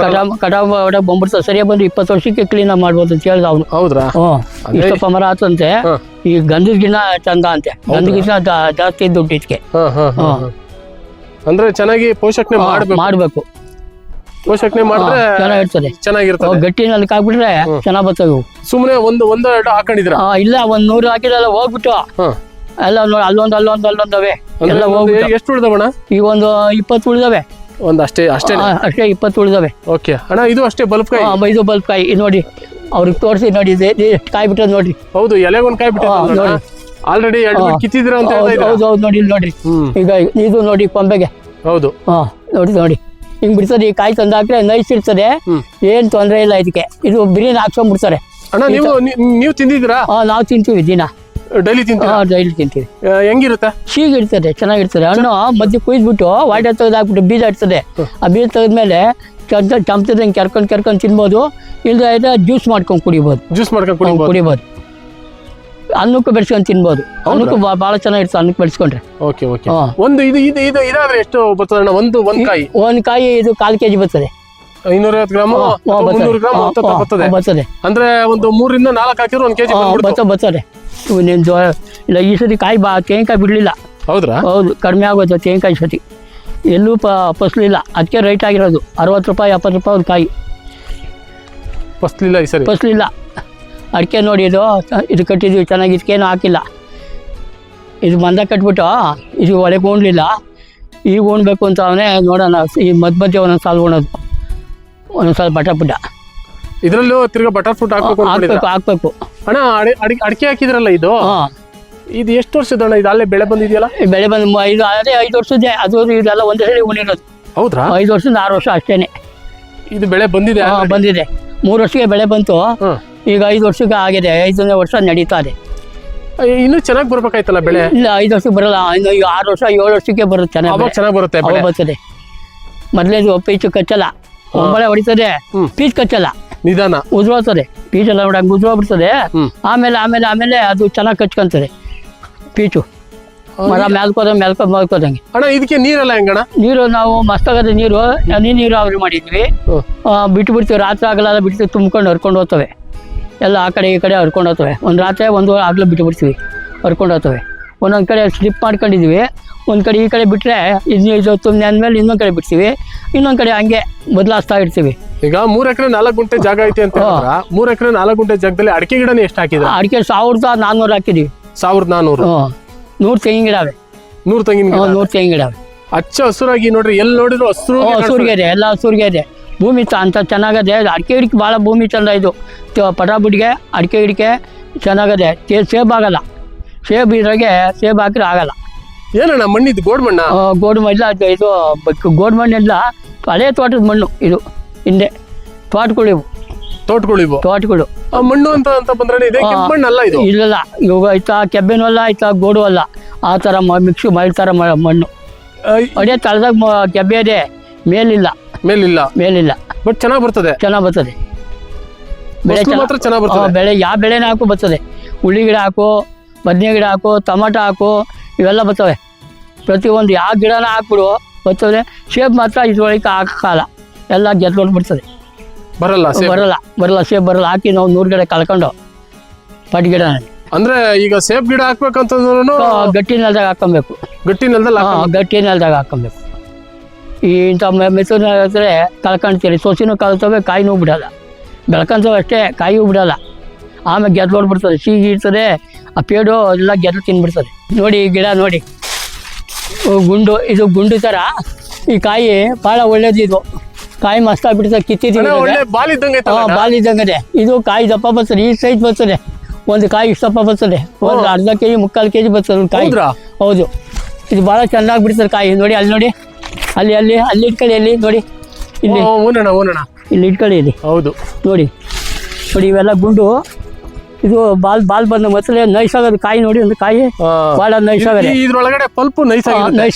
ಬಂದ್ಬಿಡ್ತದೆ. ಸರಿಯಾಗಿ ಬಂದು 20 ವರ್ಷಕ್ಕೆ ಕ್ಲೀನ್ ಆಗಿ ಮಾಡ್ಬೋದು ಅಂತ ಹೇಳ್ದ ಅವ್ನು. ಹೌದ್ರಾ? ಇಷ್ಟಪ್ಪ ಮರ ಆತಂತೆ. ಈ ಗಂಧದ ಗಿಡ ಚಂದ ಅಂತೆ. ಗಂಧದ ಗಿಡ ಜಾಸ್ತಿ ದುಡ್ಡು ಇದಕ್ಕೆ. ಅಂದ್ರೆ ಚೆನ್ನಾಗಿ ಪೋಷಣೆ ಮಾಡ್ಬೇಕು. ಪೋಷಣೆ ಮಾಡಿದ್ರೆ ಚೆನ್ನಾಗಿರ್ತದೆ. ಗಟ್ಟಿನಲ್ಲಿ ಹಾಕ್ಬಿಟ್ರೆ ಚೆನ್ನಾಗ್ ಬರ್ತವೆ. ಸುಮ್ನೆ ಒಂದು ಎರಡು ಹಾಕೊಂಡಿದ್ರ? ಇಲ್ಲ, 100 ಹಾಕಿದಲ್ಲ ಹೋಗ್ಬಿಟ್ಟು ಎಲ್ಲ ಅಲ್ಲೊಂದವೆ ಎಲ್ಲ ಹೋಗ್ಬಿಟ್ಟು. ಎಷ್ಟು ಉಳಿದವಣ್ಣ? ಈಗ ಒಂದು 20 ಉಳಿದವೆ. ಅಷ್ಟೇ 20 ಉಳಿದವೆ. ಓಕೆ ಅಣ್ಣ, ಇದು ಅಷ್ಟೇ ಬಲ್ಪ್ ಕಾಯಿ? ಇದು ಬಲ್ಪ್ ಕಾಯಿ. ನೋಡಿ ಅವ್ರಿಗೆ ತೋರಿಸಿ ನೋಡಿ, ಎಷ್ಟು ಕಾಯಿ ಬಿಟ್ಟದ ನೋಡಿ. ಹೌದು, ಎಲೆಗೊಂದು ಕಾಯಿ ಬಿಟ್ಟ ನೋಡಿ. ಆಲ್ರೆಡಿ ಕಿತ್ತಿದ್ರ ಅಂತ. ಹೌದು ನೋಡಿ ನೋಡ್ರಿ. ಈಗ ಇದು ನೋಡಿ ಕೊಂಬೆಗೆ. ಹೌದು ನೋಡಿ ಹಿಂಗ್ ಬಿಡ್ತದೆ. ಈ ಕಾಯಿ ತಂದಾಕ್ರೆ ನೈಸ್ ಇರ್ತದೆ. ಏನ್ ತೊಂದ್ರೆ ಇಲ್ಲ ಇದಕ್ಕೆ. ಇದು ಬಿರಿಯಾನಿ ಹಾಕ್ಸ್ಕೊಂಡ್ಬಿಡ್ತಾರೆ. ಅಣ್ಣ ನೀವು ತಿಂದಿದ್ದೀರಾ? ನಾವು ತಿಂತೀವಿ ದಿನ. ಡೈಲಿ ತಿಂತೀವಿ? ಡೈಲಿ ತಿಂತೀವಿ. ಹೆಂಗಿರುತ್ತೆ? ಇರ್ತದೆ, ಚೆನ್ನಾಗಿರ್ತದೆ. ಹಣ್ಣು ಮಧ್ಯೆ ಕುಯ್ದ್ಬಿಟ್ಟು ವಾಟರ್ ತೆಗೆದಾಕ್ಬಿಟ್ಟು ಬೀಜ ಇರ್ತದೆ. ಆ ಬೀಜ ತೆಗೆದ್ಮೇಲೆ ಚಮಚದಂಗೆ ಕೆರ್ಕೊಂಡ್ ತಿನ್ಬೋದು. ಇಲ್ಲದ ಜ್ಯೂಸ್ ಮಾಡ್ಕೊಂಡು ಕುಡಿಬೋದು. ಅನ್ನಕ್ಕೂ ಬೆಳೆಸ್ಕೊಂಡು ತಿನ್ಬೋದು. ಅನ್ನಕ್ಕೂ ಬಹಳ ಚೆನ್ನಾಗಿರ್ತದೆ. ಅನ್ನಕ್ಕೆ ಬೆಳೆಸ್ಕೊಂಡ್ರೆ. ಒಂದು ಇದಾದ್ರೆ ಎಷ್ಟು ಬರ್ತದೆ? ಒಂದು ಕಾಯಿ ಇದು 1/4 kg ಬರ್ತದೆ. 250 ಗ್ರಾಮ್ 300 ಗ್ರಾಮ್ ಬರ್ತದೆ. ಅಂದ್ರೆ ಒಂದು 3 ರಿಂದ 4 ಹಾಕಿದ್ರೆ 1 kg ಬರ್ತದೆ. ಇಲ್ಲ ಈ ಸತಿ ಕಾಯಿ ತೆಂಗಿನಕಾಯಿ ಬಿಡ್ಲಿಲ್ಲ. ಹೌದ್ರಾ? ಹೌದು, ಕಡಿಮೆ ಆಗೋದು ತೆಂಗಿನಕಾಯಿ ಸತಿ. ಎಲ್ಲೂ ಫಸಲಿಲ್ಲ. ಅದಕ್ಕೆ ರೈಟ್ ಆಗಿರೋದು 60 ರೂಪಾಯಿ 70 ರೂಪಾಯಿ ಒಂದು ಕಾಯಿ. ಫಸಲಿಲ್ಲ. ಅಡಿಕೆ ನೋಡಿ, ಇದು ಕಟ್ಟಿದ್ವಿ ಚೆನ್ನಾಗಿ. ಇದಕ್ಕೇನು ಹಾಕಿಲ್ಲ. ಇದು ಮಂದ ಕಟ್ಬಿಟ್ಟು ಇದು ಒಳಗೆ ಉಣ್ಲಿಲ್ಲ. ಈಗ ಉಣ್ಬೇಕು ಅಂತ ಅವನೇ ನೋಡೋಣ. ಈ ಮಧ್ಯೆ ಒಂದೊಂದು ಸಾಲು ಉಣೋದು, ಒಂದೊಂದು ಸಾಲು ಬಟಾಪುಟ. ಇದ್ರಲ್ಲೂ ತಿರ್ಗಾ ಬಟರ್ ಫ್ರೂಟ್ ಹಾಕ್ಬೇಕು. ಅಣ್ಣ ಅಡಿಕೆ ಹಾಕಿದ್ರಲ್ಲ, ಇದು ಎಷ್ಟು ವರ್ಷದ ಅಣ್ಣ? ಇದು ಅಲ್ಲೇ ಬೆಳೆ ಬಂದಿದೆಯಲ್ಲ? ಬೆಳೆ ಬಂದು 5 ವರ್ಷದ್ದೇ. ಅದು ಇದೆಲ್ಲ ಒಂದೇ ಸರಿ ಉಣಿರೋದು. ಹೌದ್ರಾ? 5 ವರ್ಷದಿಂದ 6 ವರ್ಷ ಅಷ್ಟೇನೆ. ಇದು ಬೆಳೆ ಬಂದಿದೆ? ಬಂದಿದೆ. 3 ವರ್ಷಕ್ಕೆ ಬೆಳೆ ಬಂತು. ಈಗ 5 ವರ್ಷಕ್ಕೆ ಆಗಿದೆ. 5ನೇ ವರ್ಷ ನಡೀತಾ ಇದೆ. ಇನ್ನೂ ಚೆನ್ನಾಗಿ ಬರ್ಬೇಕಾಯ್ತಲ್ಲ ಬೆಳೆ? ಇಲ್ಲ, 5 ವರ್ಷಕ್ಕೆ ಬರಲ್ಲ. 6 ವರ್ಷ 7 ವರ್ಷಕ್ಕೆ ಬರುತ್ತೆ. ಚೆನ್ನಾಗಿ ಬರ್ತದೆ. ಮೊದಲೇದು ಪೀಚು ಕಚ್ಚಲ್ಲ. ಒಂಬಳೆ ಹೊಡಿತದೆ, ಪೀಚ್ ಕಚ್ಚಲ್ಲ. ನಿಧಾನ ಉದುರೋಗ್ತದೆ. ಪೀಚ್ ಎಲ್ಲ ನೋಡಂಗೆ ಉದುರೋಗ್ಬಿಡ್ತದೆ. ಆಮೇಲೆ ಅದು ಚೆನ್ನಾಗಿ ಕಚ್ಕೊಂತದೆ ಪೀಚು. ಮರ ಮ್ಯಾಲ್ಕೋದಂಗೆ. ಅಣ್ಣ ಇದಕ್ಕೆ ನೀರೆಲ್ಲ ಹೆಂಗಣ್ಣ? ನೀರು ನಾವು ಮಸ್ತಾಗದೆ. ನೀರಾವರಿ ಮಾಡಿದ್ವಿ. ಬಿಟ್ಬಿಡ್ತೀವಿ. ರಾತ್ರಿ ಆಗಲ್ಲ ಬಿಡ್ತೀವಿ. ತುಂಬ್ಕೊಂಡು ಹರ್ಕೊಂಡು ಹೋಗ್ತವೆ ಎಲ್ಲ. ಆ ಕಡೆ ಈ ಕಡೆ ಹರ್ಕೊಂಡು ಹೋಗ್ತವೆ. ಒಂದು ರಾತ್ರಿ ಒಂದು ಆಗಲೂ ಬಿಟ್ಬಿಡ್ತೀವಿ, ಹರ್ಕೊಂಡು ಹೋಗ್ತವೆ. ಒಂದೊಂದು ಕಡೆ ಸ್ಲಿಪ್ ಮಾಡ್ಕೊಂಡಿದ್ವಿ. ಒಂದು ಕಡೆ ಈ ಕಡೆ ಬಿಟ್ಟರೆ ಇದು ತುಂಬೆ ಅಂದಮೇಲೆ ಇನ್ನೊಂದು ಕಡೆ ಬಿಡ್ತೀವಿ. ಇನ್ನೊಂದು ಕಡೆ ಹಂಗೆ ಬದಲಾಯಿಸ್ತಾ ಇರ್ತೀವಿ. ಈಗ 3 ಎಕರೆ 4 ಗುಂಟೆ ಜಾಗ ಐತೆ ಅಂತ. 3 ಎಕರೆ 4 ಗುಂಟೆ ಜಾಗದಲ್ಲಿ ಅಡಿಕೆ ಗಿಡನೇ ಎಷ್ಟು ಹಾಕಿದ್ರೆ? ಅಡಿಕೆ 1400 ಹಾಕಿದೀವಿ. 1400? 100 ತೆಂಗಿನ ಗಿಡ ಅವೆ. 100 ತೆಂಗಿನ ಗಿಡ ಅವೆ. ಹಚ್ಚ ಹಸುರಾಗಿ ನೋಡ್ರಿ. ಎಲ್ಲಿ ನೋಡಿದ್ರು ಹಸುರಿಗೆ ಇದೆ. ಎಲ್ಲ ಹಸುರಿಗೆ ಇದೆ. ಭೂಮಿ ಅಂತ ಚೆನ್ನಾಗದೆ. ಅಡಿಕೆ ಗಿಡಕ್ಕೆ ಭಾಳ ಭೂಮಿ ಚಂದ. ಇದು ಪಟಾಪುಟಿಗೆ ಅಡಿಕೆ ಗಿಡಕ್ಕೆ ಚೆನ್ನಾಗದೆ. ಸೇಬ್ ಆಗಲ್ಲ. ಸೇಬ್ ಇದ್ರಾಗೆ ಸೇಬ್ ಹಾಕಿದ್ರೆ ಆಗಲ್ಲ. ಏನಣ್ಣ ಮಣ್ಣಿದ್ದು? ಗೋಡ್ ಮಣ್ಣ? ಗೋಡು ಮಣ್ಣಿಲ್ಲ. ಇದು ಗೋಡ್ ಮಣ್ಣಿಲ್ಲ. ಹಳೆ ತೋಟದ ಮಣ್ಣು ಇದು. ಹಿಂದೆ ತೋಟಗಳು. ಮಣ್ಣು ಅಂತ ಬಂದ್ರೆ ಮಣ್ಣಲ್ಲ ಇದು? ಇಲ್ಲ, ಇವಾಗ ಆಯ್ತಾ ಕೆಬ್ಬಿನೂ ಅಲ್ಲ, ಆಯ್ತಾ ಗೋಡು ಅಲ್ಲ. ಆ ಥರ ಮಿಕ್ಸ್ ಮಾಡಿರ್ತಾರ ಮಣ್ಣು. ಅದೇ ತಳದಾಗ ಕೆಬ್ಬೆ ಇದೆ, ಮೇಲಿಲ್ಲ. ಬಟ್ ಚೆನ್ನಾಗಿ ಬರ್ತದೆ. ಬೆಳೆ ಮಾತ್ರ ಚೆನ್ನಾಗಿ ಬರ್ತದೆ. ಬೆಳೆ ಯಾವ ಬೆಳೆನ ಹಾಕು ಬರ್ತದೆ. ಉಳ್ಳಿ ಗಿಡ ಹಾಕು, ಬದನೆ ಗಿಡ ಹಾಕು, ಟೊಮಾಟೊ ಹಾಕು, ಇವೆಲ್ಲ ಬರ್ತವೆ. ಪ್ರತಿಯೊಂದು ಯಾವ ಗಿಡನ ಹಾಕ್ಬಿಡು ಬರ್ತದೆ. ಸೇಬ್ ಮಾತ್ರ ಇದ್ರೊಳಗೆ ಹಾಕಲ್ಲ. ಎಲ್ಲ ಗೆದ್ಕೊಂಡು ಬಿಡ್ತದೆ. ಬರಲ್ಲ. ಸೇಬ್ ಬರಲ್ಲ. ಹಾಕಿ ನಾವು 100 ಗಿಡ ಕಳ್ಕೊಂಡು ಪಟ್ ಗಿಡ. ಅಂದ್ರೆ ಈಗ ಸೇಬ್ ಗಿಡ ಹಾಕ್ಬೇಕಂತಂದ್ರೂ ಗಟ್ಟಿ ನೆಲದಾಗ ಹಾಕೊಬೇಕು. ಗಟ್ಟಿ ನೆಲದಾಗ ಹಾಕೊಬೇಕು. ಈ ಇಂಥ ಮೆಸೂರಿನ ಹತ್ರ ಕಳ್ಕೊಂತೀರಿ. ಸೊಸಿನೂ ಕಳ್ತವೆ, ಕಾಯಿನೂ ಬಿಡಲ್ಲ. ಬೆಳ್ಕೊಂತವೆ ಅಷ್ಟೇ, ಕಾಯಿಯೂ ಬಿಡಲ್ಲ. ಆಮೇಲೆ ಗೆದ್ಕೊಂಡು ಬಿಡ್ತದೆ. ಸೀಗಿ ಇರ್ತದೆ. ಆ ಪೇಡು ಎಲ್ಲ ಗೆದ್ದು ತಿನ್ಬಿಡ್ತದೆ. ನೋಡಿ ಈ ಗಿಡ ನೋಡಿ, ಇದು ಗುಂಡು ಥರ. ಈ ಕಾಯಿ ಭಾಳ ಒಳ್ಳೇದು. ಇದು ಕಾಯಿ ಮಸ್ತ್ ಆಗ್ಬಿಡ್ತದೆ, ಕಿತ್ತಿದ್ದೀವಿ. ಅಣ್ಣ, ಒಳ್ಳೆ ಬಾಲ್ ಇದ್ದಂಗೆ ಐತಲ್ಲ ಅಣ್ಣ? ಬಾಲ್ ಇದ್ದಂಗೆ ಇದು ಕಾಯಿ ದಪ್ಪ ಬರ್ತದೆ, ಈ ಸೈಜ್ ಬರ್ತದೆ. ಒಂದು ಕಾಯಿ ಇಷ್ಟು ದಪ್ಪ ಬರ್ತದೆ, ಒಂದು ಅರ್ಧ ಕೆಜಿ 3/4 ಕೆಜಿ ಬರ್ತದೆ ಒಂದು ಕಾಯಿ. ಹೌದ್ರಾ? ಹೌದು, ಇದು ಭಾಳ ಚೆನ್ನಾಗಿ ಬಿಡ್ತದೆ ಕಾಯಿ. ನೋಡಿ ಅಲ್ಲಿ ನೋಡಿ, ಅಲ್ಲಿ ಅಲ್ಲಿ ಅಲ್ಲಿ ಇಟ್ಕೊಳ್ಳಿ, ಅಲ್ಲಿ ನೋಡಿ, ಇಲ್ಲಿ ಓನಣ್ಣ ಇಲ್ಲಿ ಇಟ್ಕೊಳ್ಳಿ, ಇಲ್ಲಿ ಹೌದು ನೋಡಿ ನೋಡಿ, ಇವೆಲ್ಲ ಗುಂಡು. ಇದು ಬಾಲ್ ಬಂದ ಮೊದಲೇ ನೈಸ್ ಆಗೋದು ಕಾಯಿ. ನೋಡಿ ಒಂದು ಕಾಯಿ ಭಾಳ ನೈಸ್ ಆಗಿದೆ. ಇದ್ರೊಳಗಡೆ ಪಲ್ಪು ನೈಸ್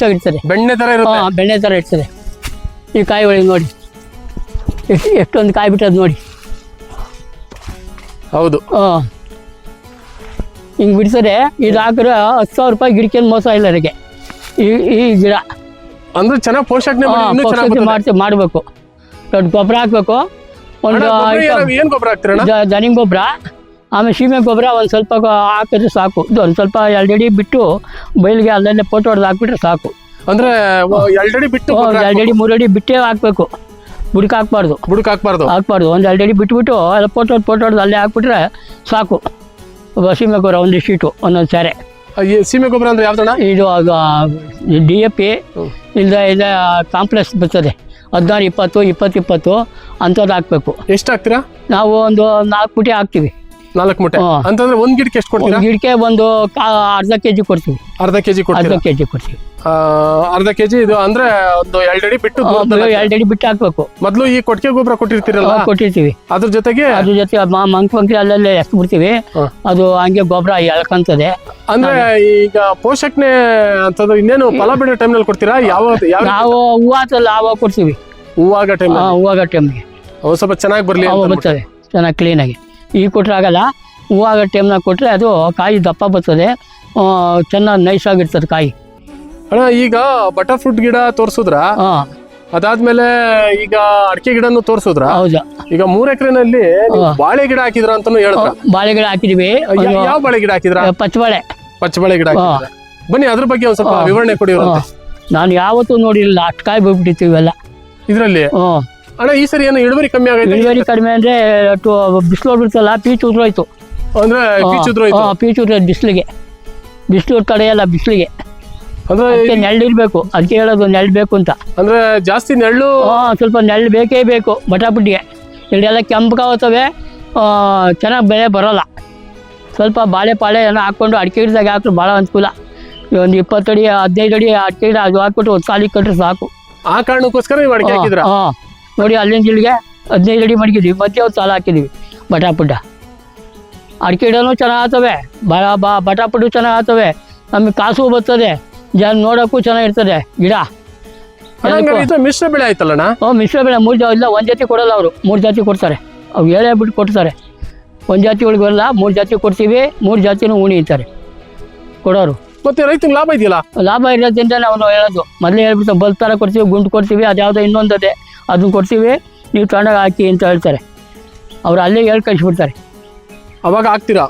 ಆಗಿರ್ತದೆ, ಬೆಣ್ಣೆ ತರ ಇರುತ್ತೆ. ಬೆಣ್ಣೆ ಥರ ಇರ್ತದೆ ಈ ಕಾಯಿ ಒಳಗೆ. ನೋಡಿ ಎಷ್ಟೊಂದು ಕಾಯಿ ಬಿಟ್ಟದ್ದು ನೋಡಿ. ಹೌದು, ಹಿಂಗೆ ಬಿಡ್ತಾರೆ. ಇದು ಹಾಕಿದ್ರೆ 10,000 ರೂಪಾಯಿ ಗಿಡಕ್ಕೆ ಮೋಸ ಇಲ್ಲ ನನಗೆ. ಈ ಗಿಡ ಅಂದ್ರೆ ಚೆನ್ನಾಗಿ ಪೋಷಣೆ ಮಾಡಬೇಕು. ದೊಡ್ಡ ಗೊಬ್ಬರ ಹಾಕ್ಬೇಕು. ಒಂದು ಏನ್ ಗೊಬ್ಬರ ಹಾಕ್ತೀರಣ್ಣ? ದನಿ ಗೊಬ್ಬರ, ಆಮೇಲೆ ಸೀಮೆ ಗೊಬ್ಬರ ಒಂದು ಸ್ವಲ್ಪ ಹಾಕಿದ್ರೆ ಸಾಕು. ಒಂದು ಸ್ವಲ್ಪ 2 ಅಡಿ ಬಿಟ್ಟು ಬಯಲಿಗೆ ಅಲ್ಲಲ್ಲೇ ಫೋಟೋ ಹೊಡೆದು ಹಾಕ್ಬಿಟ್ರೆ ಸಾಕು. ಅಂದ್ರೆ 2 ಅಡಿ ಬಿಟ್ಟು 2 ಅಡಿ 3 ಅಡಿ ಬಿಟ್ಟೇ ಹಾಕ್ಬೇಕು, ಬುಡಕ್ಕೆ ಹಾಕ್ಬಾರ್ದು. ಹಾಕ್ಬಾರ್ದು. ಒಂದು 2 ಅಡಿ ಬಿಟ್ಬಿಟ್ಟು ಎಲ್ಲ ಫೋಟೋ ಹೊಡೆದು ಅಲ್ಲೇ ಹಾಕ್ಬಿಟ್ರೆ ಸಾಕು. ಸೀಮೆ ಗೊಬ್ಬರ ಒಂದು ಶೀಟು, ಒಂದೊಂದು ಸ್ಯಾರೆ. ಸೀಮೆ ಗೊಬ್ಬರ ಅಂದ್ರೆ ಯಾವ್ದಣ್ಣ? ಇದು DAP ಇಲ್ಲ ಕಾಂಪ್ಲೆಕ್ಸ್ ಬರ್ತದೆ, 16, 20, 20 ಅಂಥದ್ದು ಹಾಕ್ಬೇಕು. ಎಷ್ಟು ಹಾಕ್ತೀರಾ? ನಾವು ಒಂದು 4 ಮುಟ್ಟೆ ಹಾಕ್ತೀವಿ. 4 ಮುಟ್ಟೆ ಅಂತಂದ್ರೆ ಒಂದ್ ಗಿಡಕ್ಕೆ ಎಷ್ಟು ಕೊಡ್ತೀರಾ? ಗಿಡಕ್ಕೆ ಒಂದು ಅರ್ಧ ಕೆಜಿ ಕೊಡ್ತೀವಿ. ಅರ್ಧ ಕೆಜಿ ಕೊಡ್ತೀರಾ? ಅರ್ಧ ಕೆಜಿ. ಇದು ಅಂದ್ರೆ ಒಂದು 2 ಅಡಿ ಬಿಟ್ಟು 2 ಅಡಿ ಬಿಟ್ಟು ಹಾಕ್ಬೇಕು. ಮೊದ್ಲು ಈ ಕೊಟ್ಟಿಗೆ ಗೊಬ್ಬರ ಕೊಟ್ಟಿರ್ತೀರಲ್ಲ, ಕೊಟ್ಟಿರ್ತೀವಿ. ಅದ್ರ ಜೊತೆಗೆ ಮಂಕ್ರಿ ಅಲ್ಲಲ್ಲೇ ಎಸ್ದು ಬಿಡ್ತೀವಿ. ಅದು ಹಂಗೆ ಗೊಬ್ಬರ ಎಳ್ಕಂತದೆ. ಅಂದ್ರೆ ಈಗ ಪೋಷಣೆ ಅಂತಂದ್ರೆ ಇನ್ನೇನು ಫಲ ಬಿಡೋ ಟೈಮ್ನಲ್ಲಿ ಕೊಡ್ತೀರಾ? ನಾವು ಹೂವಾತಲ್ಲ ಆವಾಗ ಕೊಡ್ತೀವಿ. ಹೂವಾಗ ಟೈಮ್ಗೆ ಸ್ವಲ್ಪ ಚೆನ್ನಾಗಿ ಬರ್ಲಿ ಬರ್ತದೆ, ಚೆನ್ನಾಗಿ ಕ್ಲೀನಾಗಿ. ಈಗ ಕೊಟ್ರೆ ಆಗಲ್ಲ, ಹೂವಾಗ ಟೈಮ್ನಾಗ ಕೊಟ್ರೆ ಅದು ಕಾಯಿ ದಪ್ಪ ಬರ್ತದೆ, ಚೆನ್ನಾಗಿ ನೈಸ್ ಆಗಿರ್ತದೆ ಕಾಯಿ. ಅಣ್ಣ, ಈಗ ಬಟರ್ ಫ್ರೂಟ್ ಗಿಡ ತೋರ್ಸುದ್ರ, ಅದಾದ್ಮೇಲೆ ಈಗ ಅಡಿಕೆ ಗಿಡನು ತೋರ್ಸುದ್ರ. ಹೌದಾ? ಈಗ 3 ಎಕರೆನಲ್ಲಿ ಬಾಳೆ ಗಿಡ ಹಾಕಿದ್ರ ಅಂತಾನು ಹೇಳಿದ್ರ. ಬಾಳೆ ಗಿಡ ಹಾಕಿದ್ವಿ. ಯಾವ ಬಾಳೆ ಗಿಡ ಹಾಕಿದ್ರ? ಪಚ್ಚಬಾಳೆ ಗಿಡ ಹಾಕಿದ್ರ. ಬನ್ನಿ ಅದ್ರ ಬಗ್ಗೆ ಒಂದ್ ಸ್ವಲ್ಪ ವಿವರಣೆ ಕೊಡಿ. ನಾನು ಯಾವತ್ತೂ ನೋಡಿರಲಿಲ್ಲ, ಅಷ್ಟು ಕಾಯಿ ಹೋಗ್ಬಿಟ್ಟಿತ್ತು ಇವೆಲ್ಲ ಇದ್ರಲ್ಲಿ. ಅಣ್ಣ, ಈ ಸರಿ ಏನು ಇಳುವರಿ ಕಮ್ಮಿ ಆಗೈತೆ? ಇಳುವರಿ ಕಡಿಮೆ ಅಂದ್ರೆ ಬಿಸಿಲು ಹೋಗ್ಬಿಡ್ತಲ್ಲ, ಪೀಚ್ ಉದ್ರೋಯ್ತು. ಅಂದ್ರೆ ಪೀಚ್ ಉದ್ರೋಯ್ತು? ಪೀಚ್ ಉದ್ರೋಯ್ತು ಬಿಸಿಲು ತಡೆಯಲ್ಲ ಬಿಸಿಲಿಗೆ. ಅಂದ್ರೆ ನೆರಳಿರ್ಬೇಕು, ಅದಕ್ಕೆ ಹೇಳೋದು ನೆರಳು ಬೇಕು ಅಂತ. ಅಂದ್ರೆ ಜಾಸ್ತಿ ನೆರಳು? ಸ್ವಲ್ಪ ನೆರಳು ಬೇಕೇ ಬೇಕು ಬಟಾಪುಟ್ಟಿಗೆ. ಇಲ್ಲೆಲ್ಲ ಕೆಂಪಗಾಗುತ್ತವೆ, ಚೆನ್ನಾಗಿ ಬೆಳೆ ಬರೋಲ್ಲ. ಸ್ವಲ್ಪ ಬಾಳೆ ಪಾಳೆ ಏನೋ ಹಾಕ್ಕೊಂಡು ಅಡಿಕೆ ಗಿಡದಾಗ ಹಾಕಿದ್ರೆ ಭಾಳ ಅನುಕೂಲ. ಒಂದು 20 ಅಡಿ 15 ಅಡಿ ಅಡಿಕೆ ಗಿಡ ಅದು ಹಾಕ್ಬಿಟ್ಟು ಒಂದು ಸಾಲಿಗೆ ಕಟ್ರೆ ಸಾಕು. ಆ ಕಾರಣಕ್ಕೋಸ್ಕರ ನೀವು ಅಡಿಕೆ ಹಾಕಿದ್ರ? ನೋಡಿ ಅಲ್ಲಿಂದ ಇಲ್ಲಿಗೆ 15 ಅಡಿ ಮಡಗಿದ್ವಿ, ಮಧ್ಯೆ ಒಂದು ಸಾಲ ಹಾಕಿದ್ವಿ ಬಟಾಪುಟ್ಟ. ಅಡಿಕೆ ಗಿಡನೂ ಚೆನ್ನಾಗಿ ಆಗ್ತವೆ, ಬಟಾಪುಟ್ಟು ಚೆನ್ನಾಗಿ ಆಗ್ತವೆ, ನಮಗೆ ಕಾಸು ಬರ್ತದೆ, ಜನ ನೋಡೋಕ್ಕೂ ಚೆನ್ನಾಗಿರ್ತದೆ ಗಿಡ. ಮಿಶ್ರ ಬೆಳೆ ಆಯ್ತಲ್ಲಣ್ಣ? ಮಿಶ್ರ ಬೆಳೆ 3 ಇಲ್ಲ, 1 ಜಾತಿ ಕೊಡಲ್ಲ ಅವರು, 3 ಜಾತಿ ಕೊಡ್ತಾರೆ. ಅವ್ರು ಹೇಳೇ ಬಿಟ್ಟು ಕೊಡ್ತಾರೆ. 1 ಜಾತಿ ಒಳಗೆ ಬರಲ್ಲ, 3 ಜಾತಿ ಕೊಡ್ತೀವಿ, 3 ಜಾತಿನೂ ಉಣಿತಾರೆ ಕೊಡೋರು. ಮತ್ತೆ ರೈತಂಗೆ ಲಾಭ ಇದೆಯಲ್ಲ? ಲಾಭ ಇರೋದ್ರಿಂದ ನಾವು ಹೇಳೋದು ಮೊದಲೇ ಹೇಳ್ಬಿಟ್ಟು ಬಲ್ಪ್ ಥರ ಕೊಡ್ತೀವಿ, ಗುಂಡು ಕೊಡ್ತೀವಿ, ಅದು ಯಾವುದೋ ಇನ್ನೊಂದದೆ ಅದನ್ನು ಕೊಡ್ತೀವಿ, ನೀವು ತಗೊಂಡಾಗ ಹಾಕಿ ಅಂತ ಹೇಳ್ತಾರೆ. ಅವ್ರು ಅಲ್ಲೇ ಹೇಳಿ ಕಳಿಸ್ಬಿಡ್ತಾರೆ. ಅವಾಗ ಹಾಕ್ತೀರಾ?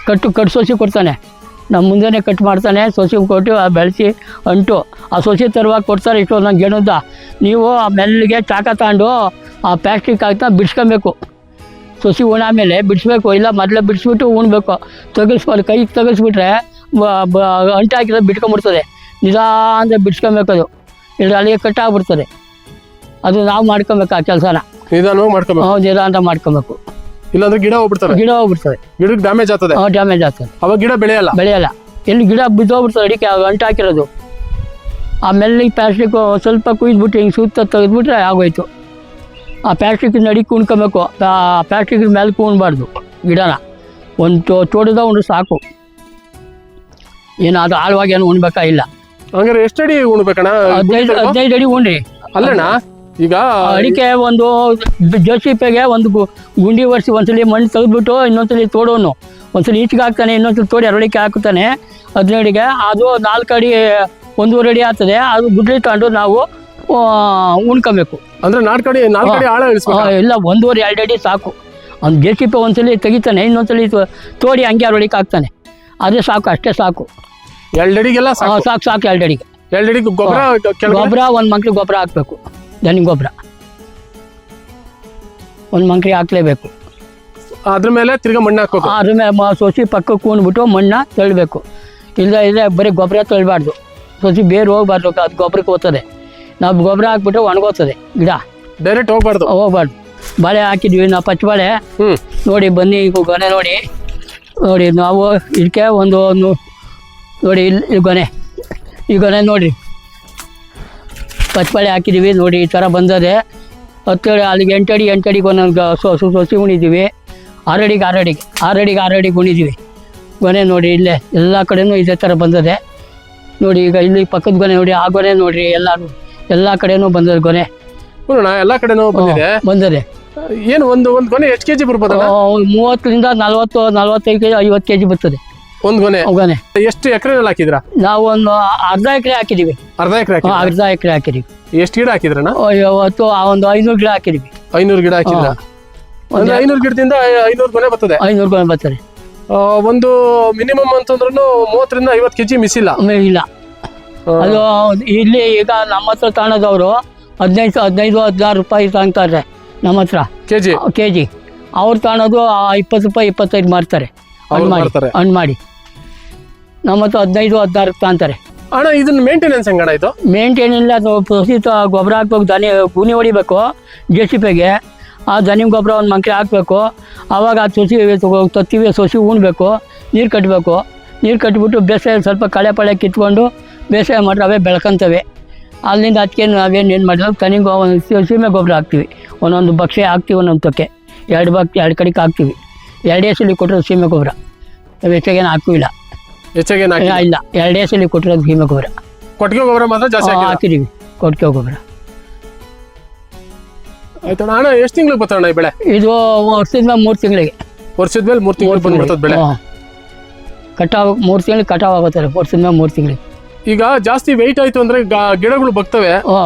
ಕಟ್ಟು ಸೊಸಿ ಕೊಡ್ತಾನೆ, ನಮ್ಮ ಮುಂದೆನೇ ಕಟ್ ಮಾಡ್ತಾನೆ. ಸೊಸಿ ಕೊಟ್ಟು ಬೆಳೆಸಿ ಅಂಟು ಆ ಸೊಸಿ ತರುವಾಗ ಕೊಡ್ತಾರೆ. ಇಷ್ಟು ನಂಗೆ ಗೆಣುದ್ದ ನೀವು ಆ ಮೆಲ್ಲಿಗೆ ಚಾಕ ತಗೊಂಡು ಆ ಪ್ಲಾಸ್ಟಿಕ್ ಹಾಕ್ತಾ ಬಿಡಿಸ್ಕೊಬೇಕು. ಸೊಸಿ ಉಣಾಮೇಲೆ ಬಿಡಿಸ್ಬೇಕು, ಇಲ್ಲ ಮೊದಲೇ ಬಿಡಿಸ್ಬಿಟ್ಟು ಉಣ್ಬೇಕು. ತಗಲ್ಸ್ಬಾರ್ದು, ಕೈಗೆ ತಗಲ್ಸ್ಬಿಟ್ರೆ ಅಂಟು ಹಾಕಿದ್ರೆ ಬಿಟ್ಕೊಂಡ್ಬಿಡ್ತದೆ. ನಿಧಾನ ಬಿಡಿಸ್ಕೊಬೇಕು, ಅದು ಇಲ್ಲ ಅಲ್ಲಿಗೆ ಕಟ್ಟಾಗ್ಬಿಡ್ತದೆ. ಅದು ನಾವು ಮಾಡ್ಕೊಬೇಕು ಆ ಕೆಲಸನ, ನಿಧಾನವಾಗಿ ಮಾಡ್ಕೊಬೇಕು. ನಿಧಾನ ಮಾಡ್ಕೊಬೇಕು, ಇಲ್ಲಾಂದ್ರೆ ಗಿಡ ಹೋಗ್ಬಿಡ್ತದೆ. ಗಿಡಕ್ಕೆ ಡ್ಯಾಮೇಜ್ ಆಗ್ತದೆ. ಡ್ಯಾಮೇಜ್ ಆಗ್ತದೆ, ಅವಾಗ ಗಿಡ ಬೆಳೆಯಲ್ಲ. ಎಲ್ಲಿ ಗಿಡ ಬಿದ್ದೋಗ್ಬಿಡ್ತದೆ ಅಡಿಕೆ ಅಂಟು ಹಾಕಿರೋದು. ಆಮೇಲೆ ಪ್ಲಾಸ್ಟಿಕ್ ಸ್ವಲ್ಪ ಕುಯ್ದ್ಬಿಟ್ಟು ಹಿಂಗೆ ಸುತ್ತ ತೆಗೆದ್ಬಿಟ್ರೆ ಆಗೋಯ್ತು. ಆ ಪ್ಲಾಸ್ಟಿಕ್ಕಿನ ಅಡಿಗೆ ಉಣ್ಕೊಬೇಕು, ಆ ಪ್ಲಾಸ್ಟಿಕ್ ಮೇಲೆ ಉಣ್ಬಾರ್ದು ಗಿಡನ. ಒಂದು ತೋಟದ ಉಂಡು ಸಾಕು, ಏನು ಅದು ಆಳವಾಗಿ ಏನು ಉಣ್ಬೇಕಾಗಿಲ್ಲ. ಹಂಗಾರೆ ಎಷ್ಟು ಅಡಿ ಉಣ್ಬೇಕಣ್ಣ? 15 ಅಡಿ ಉಣ್ರಿ. ಅಲ್ಲಣ್ಣ, ಈಗ ಅಡಿಕೆ ಒಂದು ಜೋಸಿಪೆಗೆ ಒಂದು ಗುಂಡಿ ಒರೆಸಿ ಒಂದ್ಸಲಿ ಮಣ್ಣು ತೆಗೆದ್ಬಿಟ್ಟು ಇನ್ನೊಂದ್ಸಲಿ ತೋಡೋನು, ಒಂದ್ಸಲಿ ಈಚೆಗೆ ಹಾಕ್ತಾನೆ, ಇನ್ನೊಂದ್ಸಲಿ ತೋಡಿ ಅರಳಿಕೆ ಹಾಕುತ್ತಾನೆ 15 ಅಡಿಗೆ. ಅದು 4 ಅಡಿ 1.5 ಅಡಿ ಆಗ್ತದೆ. ಅದು ಗುಡ್ಲಿ ತಗೊಂಡು ನಾವು ಉಣ್ಕೊಬೇಕು. ಅಂದ್ರೆ 4 ಅಡಿ ಆಳ ಇಲ್ಲ, 1.5 2 ಅಡಿ ಸಾಕು. ಅವ್ನು ಜೋಸಿಪೆ ಒಂದ್ಸಲಿ ತೆಗಿತಾನೆ, ಇನ್ನೊಂದ್ಸಲಿ ತೋಡಿ ಹಂಗೆ ಅರಳಿಕೆ ಹಾಕ್ತಾನೆ. ಅದೇ ಸಾಕು, ಅಷ್ಟೇ ಸಾಕು. 2 ಅಡಿಗೆಲ್ಲ ಸಾಕು. 2 ಅಡಿಗೆ. 2 ಅಡಿಗೆ ಗೊಬ್ಬರ 1 ಮಂಕ್ರಿ ಗೊಬ್ಬರ ಹಾಕಬೇಕು, ದನಿ ಗೊಬ್ಬರ 1 ಮಂಕ್ರಿ ಹಾಕ್ಲೇಬೇಕು. ಅದ್ರ ಮೇಲೆ ತಿರ್ಗಾ ಮಣ್ಣು ಹಾಕಬೇಕು. ಅದ್ರ ಮೇಲೆ ಸೊಸಿ ಪಕ್ಕಕ್ಕೆ ಕೂಣ್ಬಿಟ್ಟು ಮಣ್ಣು ತಳ್ಳಬೇಕು. ಇಲ್ಲ ಬರೀ ಗೊಬ್ಬರ ತಳ್ಳಬಾರ್ದು, ಸೊಸಿ ಬೇರೆ ಹೋಗ್ಬಾರ್ದು, ಅದು ಗೊಬ್ಬರಕ್ಕೆ ಹೋಗ್ತದೆ. ನಾವು ಗೊಬ್ಬರ ಹಾಕ್ಬಿಟ್ರೆ ಒಣಗೋಗ್ತದೆ ಗಿಡ, ಡೈರೆಕ್ಟ್ ಹೋಗ್ಬಾರ್ದು. ಹೋಗ್ಬಾರ್ದು. ಬಾಳೆ ಹಾಕಿದ್ವಿ ನಾವು, ಪಚ್ಚ ಬಾಳೆ ನೋಡಿ ಬನ್ನಿ, ಈಗ ಗೊನೆ ನೋಡಿ ನಾವು ಇದಕ್ಕೆ ಒಂದು ನೋಡಿ ಇಲ್ಲಿ ಗೊನೆ, ಈ ಗೊನೆ ನೋಡಿರಿ, ಪಚ್ಚಬಾಳೆ ಹಾಕಿದ್ದೀವಿ ನೋಡಿ, ಈ ಥರ ಬಂದದೆ. 10 ಅಡಿ ಅಲ್ಲಿಗೆ 8 ಅಡಿಗೆ ಒಂದೊಂದು ಸೊಸಿ ಉಣಿದ್ದೀವಿ. 6 ಅಡಿಗೆ ಉಣಿದ್ದೀವಿ ಗೊನೆ ನೋಡಿ. ಇಲ್ಲೇ ಎಲ್ಲ ಕಡೆನೂ ಇದೇ ಥರ ಬಂದದೆ ನೋಡಿ. ಈಗ ಇಲ್ಲಿ ಪಕ್ಕದ ಗೊನೆ ನೋಡಿ, ಆ ಗೊನೆ ನೋಡಿರಿ, ಎಲ್ಲ ಕಡೆನೂ ಬಂದದೆ ಗೊನೆ. ಎಲ್ಲ ಕಡೆನೂ ಬಂದದೆ. ಏನು ಒಂದು ಗೊನೆ ಎಷ್ಟು ಕೆಜಿ ಬರ್ಬೋದು? 30ರಿಂದ 40, 45 ಕೆಜಿ, 50 ಕೆಜಿ ಬರ್ತದೆ ಒಂದು ಗೊನೆ. ಎಷ್ಟು ಎಕರೆನಲ್ಲಿ ಹಾಕಿದ್ರ? ನಾವು ಒಂದು ಅರ್ಧ ಎಕರೆ ಹಾಕಿದೀವಿ. ಅರ್ಧ ಎಕರೆ ಹಾಕಿದೀವಿ. ಎಷ್ಟು ಗಿಡ ಹಾಕಿದ್ರಣ್ಣ? ಇವತ್ತು ಒಂದು 500 ಗಿಡ ಹಾಕಿದೀವಿ. 500 ಗಿಡ ಹಾಕಿದ್ರ? 500 ಗಿಡದಿಂದ 500 ಗೊನೆ ಬರ್ತದೆ. 500 ಗೊನೆ ಬರ್ತದೆ. ಒಂದು ಮಿನಿಮಮ್ ಅಂತಂದ್ರೂ 30ರಿಂದ 50 ಕೆಜಿ ಮಿಸ್ ಇಲ್ಲ. ಅದು ಇಲ್ಲಿ ಈಗ ನಮ್ಮ ಹತ್ರ ತಗೊಳೋದವರು 15-16 ರೂಪಾಯಿ ತಗೊಂತಾರೆ ನಮ್ಮ ಹತ್ರ ಕೆಜಿ. ಅವ್ರು ತಗೊಳೋದು 20 ರೂಪಾಯಿ 25 ಮಾರ್ತಾರೆ ಹಣ್ಣು ಮಾಡಿ. ನಮ್ಮ ಹತ್ರ 15-16 ತಗೊಂತಾರೆ. ಅಣ್ಣ ಇದನ್ನ ಮೇಂಟೆನೆನ್ಸ್ ಹೆಂಗಣ್ಣ ಇದು? ಮೇಂಟೈನ್ ಅದು ಪ್ರಸ್ತುತ ಗೊಬ್ಬರ ಹಾಕ್ಬೇಕು, ಗುಣಿ ಹೊಡಿಬೇಕು JCBಗೆ. ಆ ದನಿ ಗೊಬ್ಬರ ಒಂದು ಮಂಕ್ರಿ ಹಾಕಬೇಕು. ಆವಾಗ ಆ ಸೊಸಿ ತತ್ತೀವಿ, ಸೊಸಿ ಉಣ್ಬೇಕು, ನೀರು ಕಟ್ಟಬೇಕು. ನೀರು ಕಟ್ಟಿಬಿಟ್ಟು ಬೇಸಾಯ ಸ್ವಲ್ಪ ಕಳೆ ಪಳೆ ಕಿತ್ಕೊಂಡು ಬೇಸಾಯ ಮಾಡಿದ್ರೆ ಅವೇ ಬೆಳ್ಕೊಂತವೆ. ಅಲ್ಲಿಂದ ಅದಕ್ಕೆ ನಾವೇನು ಮಾಡಿದ್ರೆ ತನಿಗೆ ಒಂದು ಸೀಮೆ ಗೊಬ್ಬರ ಹಾಕ್ತೀವಿ. ಒಂದೊಂದು ಬಕ್ಷೆ ಹಾಕ್ತೀವಿ, ಒಂದೊಂದು ತೊಕ್ಕೆ 2 ಕಡೆಗೆ ಹಾಕ್ತೀವಿ. 2 ಸಲ ಕೊಟ್ಟಿರೋದು ಸೀಮೆ ಗೊಬ್ಬರ, ನಾವು ಹೆಚ್ಚಾಗೇನು ಹಾಕಿಲ್ಲ. ಇಲ್ಲ, 2 ಸಲ ಕೊಟ್ಟಿರೋದು ಸೀಮೆ ಗೊಬ್ಬರ. ಕೊಟ್ಟಿಗೆ ಗೊಬ್ಬರ ಮಾತ್ರ ಜಾಸ್ತಿ ಹಾಕಿದೀವಿ. ಕೊಟ್ಟಿಗೆ ಗೊಬ್ಬರ ಆಯ್ತಣ್ಣ. ಅಣ್ಣ ಎಷ್ಟು ತಿಂಗಳಿಗೆ ಬರ್ತಣ್ಣ ಈ ಬೆಳೆ? ಇದು ವರ್ಷದ ಮೇಲೆ 3 ತಿಂಗಳಿಗೆ. ವರ್ಷದ ಮೇಲೆ 3 ತಿಂಗಳಿಗೆ ಬಂದ್ಬಿಡ್ತದೆ ಬೆಳೆ. ಕಟಾವು 3 ತಿಂಗಳಿಗೆ ಕಟಾವು ಆಗುತ್ತಾರೆ. ವರ್ಷದ ಮೇಲೆ 3 ತಿಂಗಳಿಗೆ. ಈಗ ಜಾಸ್ತಿ ವೆಯ್ಟ್ ಆಯ್ತು ಅಂದ್ರೆ ಗಿಡಗಳು ಬಗ್ತವೆ.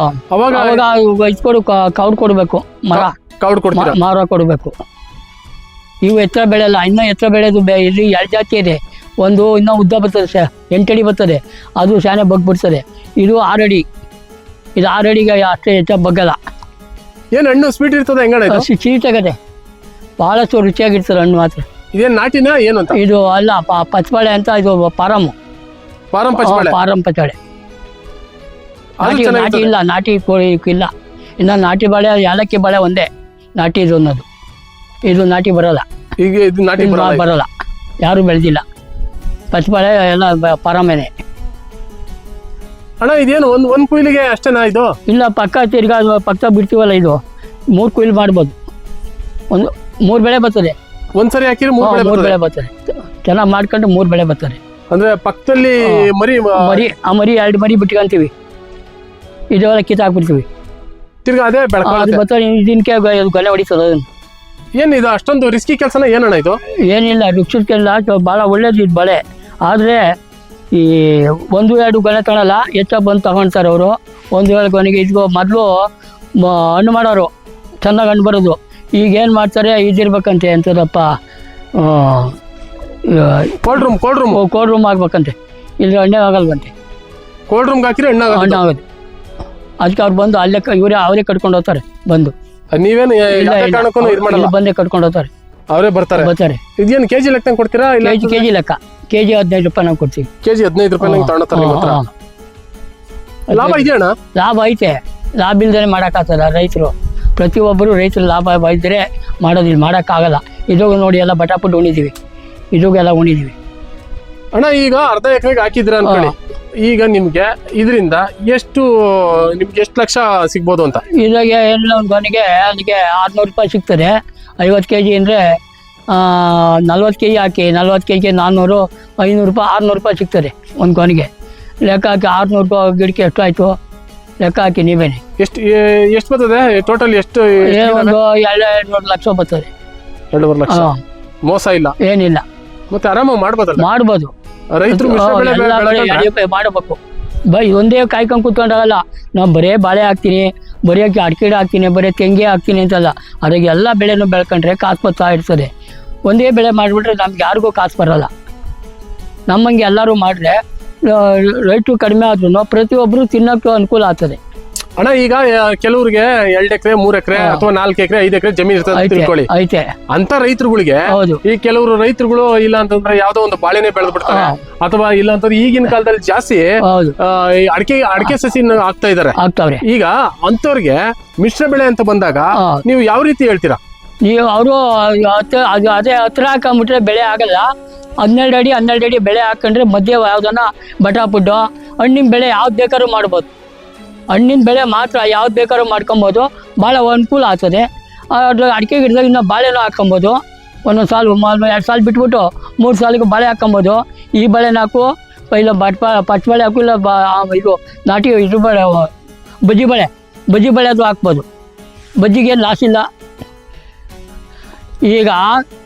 ಅವಾಗ ಇಸ್ಕೊಡು ಕೌಡ್ ಕೊಡಬೇಕು, ಮಾರ ಕೊಡಬೇಕು. ಇವು ಎತ್ತರ ಬೆಳೆಯಲ್ಲ, ಇನ್ನೂ ಎತ್ತರ ಬೆಳೆದು ಇಲ್ಲಿ 2 ಜಾತಿ ಇದೆ. ಒಂದು ಇನ್ನೂ ಉದ್ದ ಬರ್ತದೆ, 8 ಅಡಿ ಬರ್ತದೆ, ಅದು ಶಾನೆ ಬಗ್ಬಿಡ್ತದೆ. ಇದು 6 ಅಡಿ. ಇದು 6 ಅಡಿಗೆ ಅಷ್ಟೇ ಹೆಚ್ಚಾಗಿ ಬಗ್ಗಲ್ಲ. ಏನು ಹಣ್ಣು ಸ್ವೀಟ್ ಇರ್ತದೆ ಹೆಂಗಣ್ಣ? ಸ್ವೀಟಾಗದೆ, ಭಾಳಷ್ಟು ರುಚಿಯಾಗಿರ್ತದೆ ಹಣ್ಣು ಮಾತ್ರ. ಇದೇನು ನಾಟಿನ ಏನು ಅಂತ? ಇದು ಅಲ್ಲ, ಪಚ್ಚಬಾಳೆ ಅಂತ. ಇದು ಪಾರಂ ಪಚ್ಚಬಾಳೆ. ನಾಟಿ ಇಲ್ಲ, ನಾಟಿ ಇಲ್ಲ. ಇನ್ನು ನಾಟಿ ಬಾಳೆ, ಏಲಕ್ಕಿ ಬಾಳೆ ಒಂದೇ ನಾಟಿ ಇದು ಅನ್ನೋದು. ಇದು ನಾಟಿ ಬರೋಲ್ಲ. ಈಗ ಇದು ನಾಟಿ ಬರೋಲ್ಲ, ಯಾರು ಬೆಳೆದಿಲ್ಲ. ಪಚ್ಚಬಾಳೆ ಎಲ್ಲ ಪಾರಮೇನೆ. ಅಣ್ಣ ಇದೇನು ಒಂದು ಕುಯ್ಲಿಗೆ ಅಷ್ಟೇನಾ ಇದು? ಇಲ್ಲ, ಪಕ್ಕ ತಿರ್ಗಾ ಪಕ್ಕ ಬಿಡ್ತೀವಲ್ಲ, ಇದು 3 ಕುಯ್ಲು ಮಾಡ್ಬೋದು. 3 ಬೆಳೆ ಬರ್ತದೆ. ಒಂದ್ಸರಿ ಹಾಕಿದ್ರೆ 3 ಬೆಳೆ ಬರ್ತದೆ. ಚೆನ್ನಾಗಿ ಮಾಡ್ಕೊಂಡು 3 ಬೆಳೆ ಬರ್ತಾರೆ. ಅಂದ್ರೆ ಪಕ್ಕದಲ್ಲಿ ಮರಿ 2 ಮರಿ ಬಿಟ್ಕೊಂತೀವಿ. ಇದೆಲ್ಲ ಕಿತ್ತಾಕ್ಬಿಡ್ತೀವಿ. ತಿರ್ಗಾ ಅದೇ ಬರ್ತಾರೆ. ಇದಕ್ಕೆ ಗೊನೆ ಹೊಡಿತದೆ. ಅದನ್ನು ಏನು ಇದು ಅಷ್ಟೊಂದು ರಿಸ್ಕಿ ಕೆಲಸನ ಏನಣ್ಣ ಇದು? ಏನಿಲ್ಲ, ರಿಸ್ಕಿಲ್ಲ, ಭಾಳ ಒಳ್ಳೇದು ಇದು ಬೆಳೆ. ಆದರೆ ಈ 1-2 ಗೊನೆ ತಗೊಳಲ್ಲ, ಹೆಚ್ಚಾಗಿ ಬಂದು ತಗೊಳ್ತಾರೆ ಅವರು. 1-2 ಗೊನೆಗೆ ಇದು ಮೊದಲು ಹಣ್ಣು ಮಾಡೋರು, ಚೆನ್ನಾಗಿ ಹಣ್ಣು ಬರೋದು. ಈಗ ಏನು ಮಾಡ್ತಾರೆ, ಇದಿರ್ಬೇಕಂತೆ ಎಂಥದಪ್ಪ, ಕೋಲ್ಡ್ ರೂಮ್ ಆಗ್ಬೇಕಂತೆ. ಇಲ್ಲಿ ಹಣ್ಣೆ ಆಗಲ್ವಂತೆ. ಕೋಲ್ಡ್ ರೂಮ್ಗೆ ಹಾಕಿದ್ರೆ ಹಣ್ಣು ಆಗೋದು. ಅದಕ್ಕೆ ಅವ್ರು ಬಂದು ಅಲ್ಲೇ ಅವರೇ ಕಟ್ಕೊಂಡು ಹೋಗ್ತಾರೆ. ಬಂದು ನೀವೇನು ಬಂದೇ ಕಟ್ಕೊಂಡು ಹೋಗ್ತಾರೆ. ಅವರೇ ಬರ್ತಾರೆ. ಇದೇನು ಕೆಜಿ ಲೆಕ್ಕ ಕೊಡ್ತೀರಾ? ಕೆಜಿ ಲೆಕ್ಕ. ಕೆಜಿ 15 ರೂಪಾಯಿ ನಾವು ಕೊಡ್ತೀವಿ. ಕೆಜಿ 15 ರೂಪಾಯಿ ತಗೊಳ್ತಾರೆ. ಲಾಭ ಇದೆಯಣ್ಣ? ಲಾಭ ಐತೆ. ಲಾಭ ಇಲ್ದೇ ಮಾಡೋಕ್ಕಾಗ್ತದ? ಪ್ರತಿಯೊಬ್ಬರು ರೈತರು ಲಾಭ ಇದ್ದರೆ ಮಾಡೋದಿಲ್ಲ, ಮಾಡೋಕ್ಕಾಗಲ್ಲ. ಇದು ನೋಡಿ, ಎಲ್ಲ ಬಟಾಪುಟ್ಟು ಉಣಿದೀವಿ, ಇದುಗೆಲ್ಲ ಉಣಿದೀವಿ. ಅಣ್ಣ ಈಗ ಅರ್ಧ ಎಕರೆಗೆ ಹಾಕಿದ್ರ ಅನ್ಕೊಳ್ಳಿ, ಈಗ ನಿಮ್ಗೆ ಇದರಿಂದ ಎಷ್ಟು ಲಕ್ಷ ಸಿಗ್ಬೋದು ಅಂತ? ಇದಾಗ ಎಲ್ಲ ಒಂದು ಗೊನೆಗೆ ಅದಕ್ಕೆ 600 ರೂಪಾಯಿ ಸಿಗ್ತದೆ. 50 ಕೆಜಿ ಅಂದರೆ 40 ಕೆಜಿ ಹಾಕಿ, 40 ಕೆಜಿಗೆ 400, 500 ರೂಪಾಯಿ, 600 ರೂಪಾಯಿ ಸಿಗ್ತದೆ ಒಂದು ಗೊನೆಗೆ. ಲೆಕ್ಕ ಹಾಕಿ 600 ರೂಪಾಯಿ ಗಿಡಕ್ಕೆ ಎಷ್ಟು ಆಯಿತು ಲೆಕ್ಕ ಹಾಕಿ ನೀವೇನೆ. ಎಷ್ಟು ಬರ್ತದೆ ಟೋಟಲ್? ಎಷ್ಟು? ಒಂದು 2-2 ಲಕ್ಷ ಬರ್ತದೆ. 2-2 ಲಕ್ಷ. ಮೋಸ ಇಲ್ಲ, ಏನಿಲ್ಲ. ಮತ್ತೆ ಆರಾಮಾಗಿ ಮಾಡ್ಬೋದು ರೈತರು. ಮಾಡಬೇಕು. ಒಂದೇ ಕಾಯ್ಕೊಂಡು ಕೂತ್ಕೊಂಡಾಗಲ್ಲ. ನಾವು ಬರೇ ಬಾಳೆ ಹಾಕ್ತೀನಿ, ಬರೀ ಅಡಿಕೆ ಹಾಕ್ತೀನಿ, ಬರೀ ತೆಂಗೆ ಹಾಕ್ತೀನಿ ಅಂತಲ್ಲ. ಅದಕ್ಕೆ ಎಲ್ಲ ಬೆಳೆನೂ ಬೆಳ್ಕೊಂಡ್ರೆ ಕಾಸು ಬರ್ತಾ ಇರ್ತದೆ. ಒಂದೇ ಬೆಳೆ ಮಾಡಿಬಿಟ್ರೆ ನಮ್ಗೆ ಯಾರಿಗೂ ಕಾಸು ಬರೋಲ್ಲ. ನಮ್ಮಂಗೆ ಎಲ್ಲರೂ ಮಾಡಿದ್ರೆ ರೇಟು ಕಡಿಮೆ ಆದ್ರೂ ಪ್ರತಿಯೊಬ್ಬರು ತಿನ್ನೋಕ್ಕೂ ಅನುಕೂಲ ಆಗ್ತದೆ. ಅಣ್ಣ ಈಗ ಕೆಲವ್ರಿಗೆ 2 ಎಕರೆ 3 ಎಕರೆ ಅಥವಾ 4 ಎಕರೆ 5 ಎಕರೆ ಜಮೀನ್ ಇರ್ತದೆ ಅಂತ ತಿಳ್ಕೊಳ್ಳಿ. ಐತೆ ಅಂತ ರೈತರುಗಳಿಗೆ ಹೌದು. ಈ ಕೆಲವರು ರೈತರುಗಳು ಇಲ್ಲ ಅಂತಂದ್ರೆ ಯಾವ್ದೋ ಒಂದು ಬಾಳೆನೆ ಬೆಳೆದ್ ಬಿಡ್ತಾರೆ, ಅಥವಾ ಇಲ್ಲ ಅಂತಂದ್ರೆ ಈಗಿನ ಕಾಲದಲ್ಲಿ ಜಾಸ್ತಿ ಹೌದು ಈ ಅಡಿಕೆ ಸಸಿ ಹಾಕ್ತಾ ಇದಾರೆ. ಆಗ್ತಾವ್ರೆ. ಈಗ ಅಂತವ್ರಿಗೆ ಮಿಶ್ರ ಬೆಳೆ ಅಂತ ಬಂದಾಗ ನೀವು ಯಾವ ರೀತಿ ಹೇಳ್ತೀರಾ? ನೀವು ಅವರು ಅದೇ ಹತ್ರ ಹಾಕೊಂಡ್ಬಿಟ್ರೆ ಬೆಳೆ ಆಗಲ್ಲ. 12 ಅಡಿ ಬೆಳೆ ಹಾಕೊಂಡ್ರೆ ಮಧ್ಯೆ ಯಾವ್ದನ್ನ ಬಟಾಪುಡ್ಡು ಹಣ್ಣಿನ ಬೆಳೆ ಯಾವ್ದು ಬೇಕಾದ್ರೂ ಮಾಡ್ಬೋದು. ಹಣ್ಣಿನ ಬೆಳೆ ಮಾತ್ರ ಯಾವ್ದು ಬೇಕಾದ್ರೂ ಮಾಡ್ಕೊಬೋದು, ಭಾಳ ಅನುಕೂಲ ಆಗ್ತದೆ. ಅದ್ರ ಅಡಿಕೆ ಗಿಡದಾಗ ಇನ್ನೂ ಬಾಳೆನೂ ಹಾಕ್ಕೊಬೋದು. ಒಂದೊಂದು ಸಾಲು 2 ಸಾಲು ಬಿಟ್ಬಿಟ್ಟು 3 ಸಾಲಿಗೆ ಬಾಳೆ ಹಾಕ್ಕೊಬೋದು. ಈ ಬಾಳೆನ ಹಾಕು, ಇಲ್ಲ ಪಚ್ಚ ಬಾಳೆ ಹಾಕು, ಇಲ್ಲ ಇದು ನಾಟಿ ಇದು ಬಾಳೆ ಬಜ್ಜಿ ಬಾಳೆ ಅದು ಹಾಕ್ಬೋದು. ಬಜ್ಜಿಗೆ ಲಾಸ್ ಇಲ್ಲ. ಈಗ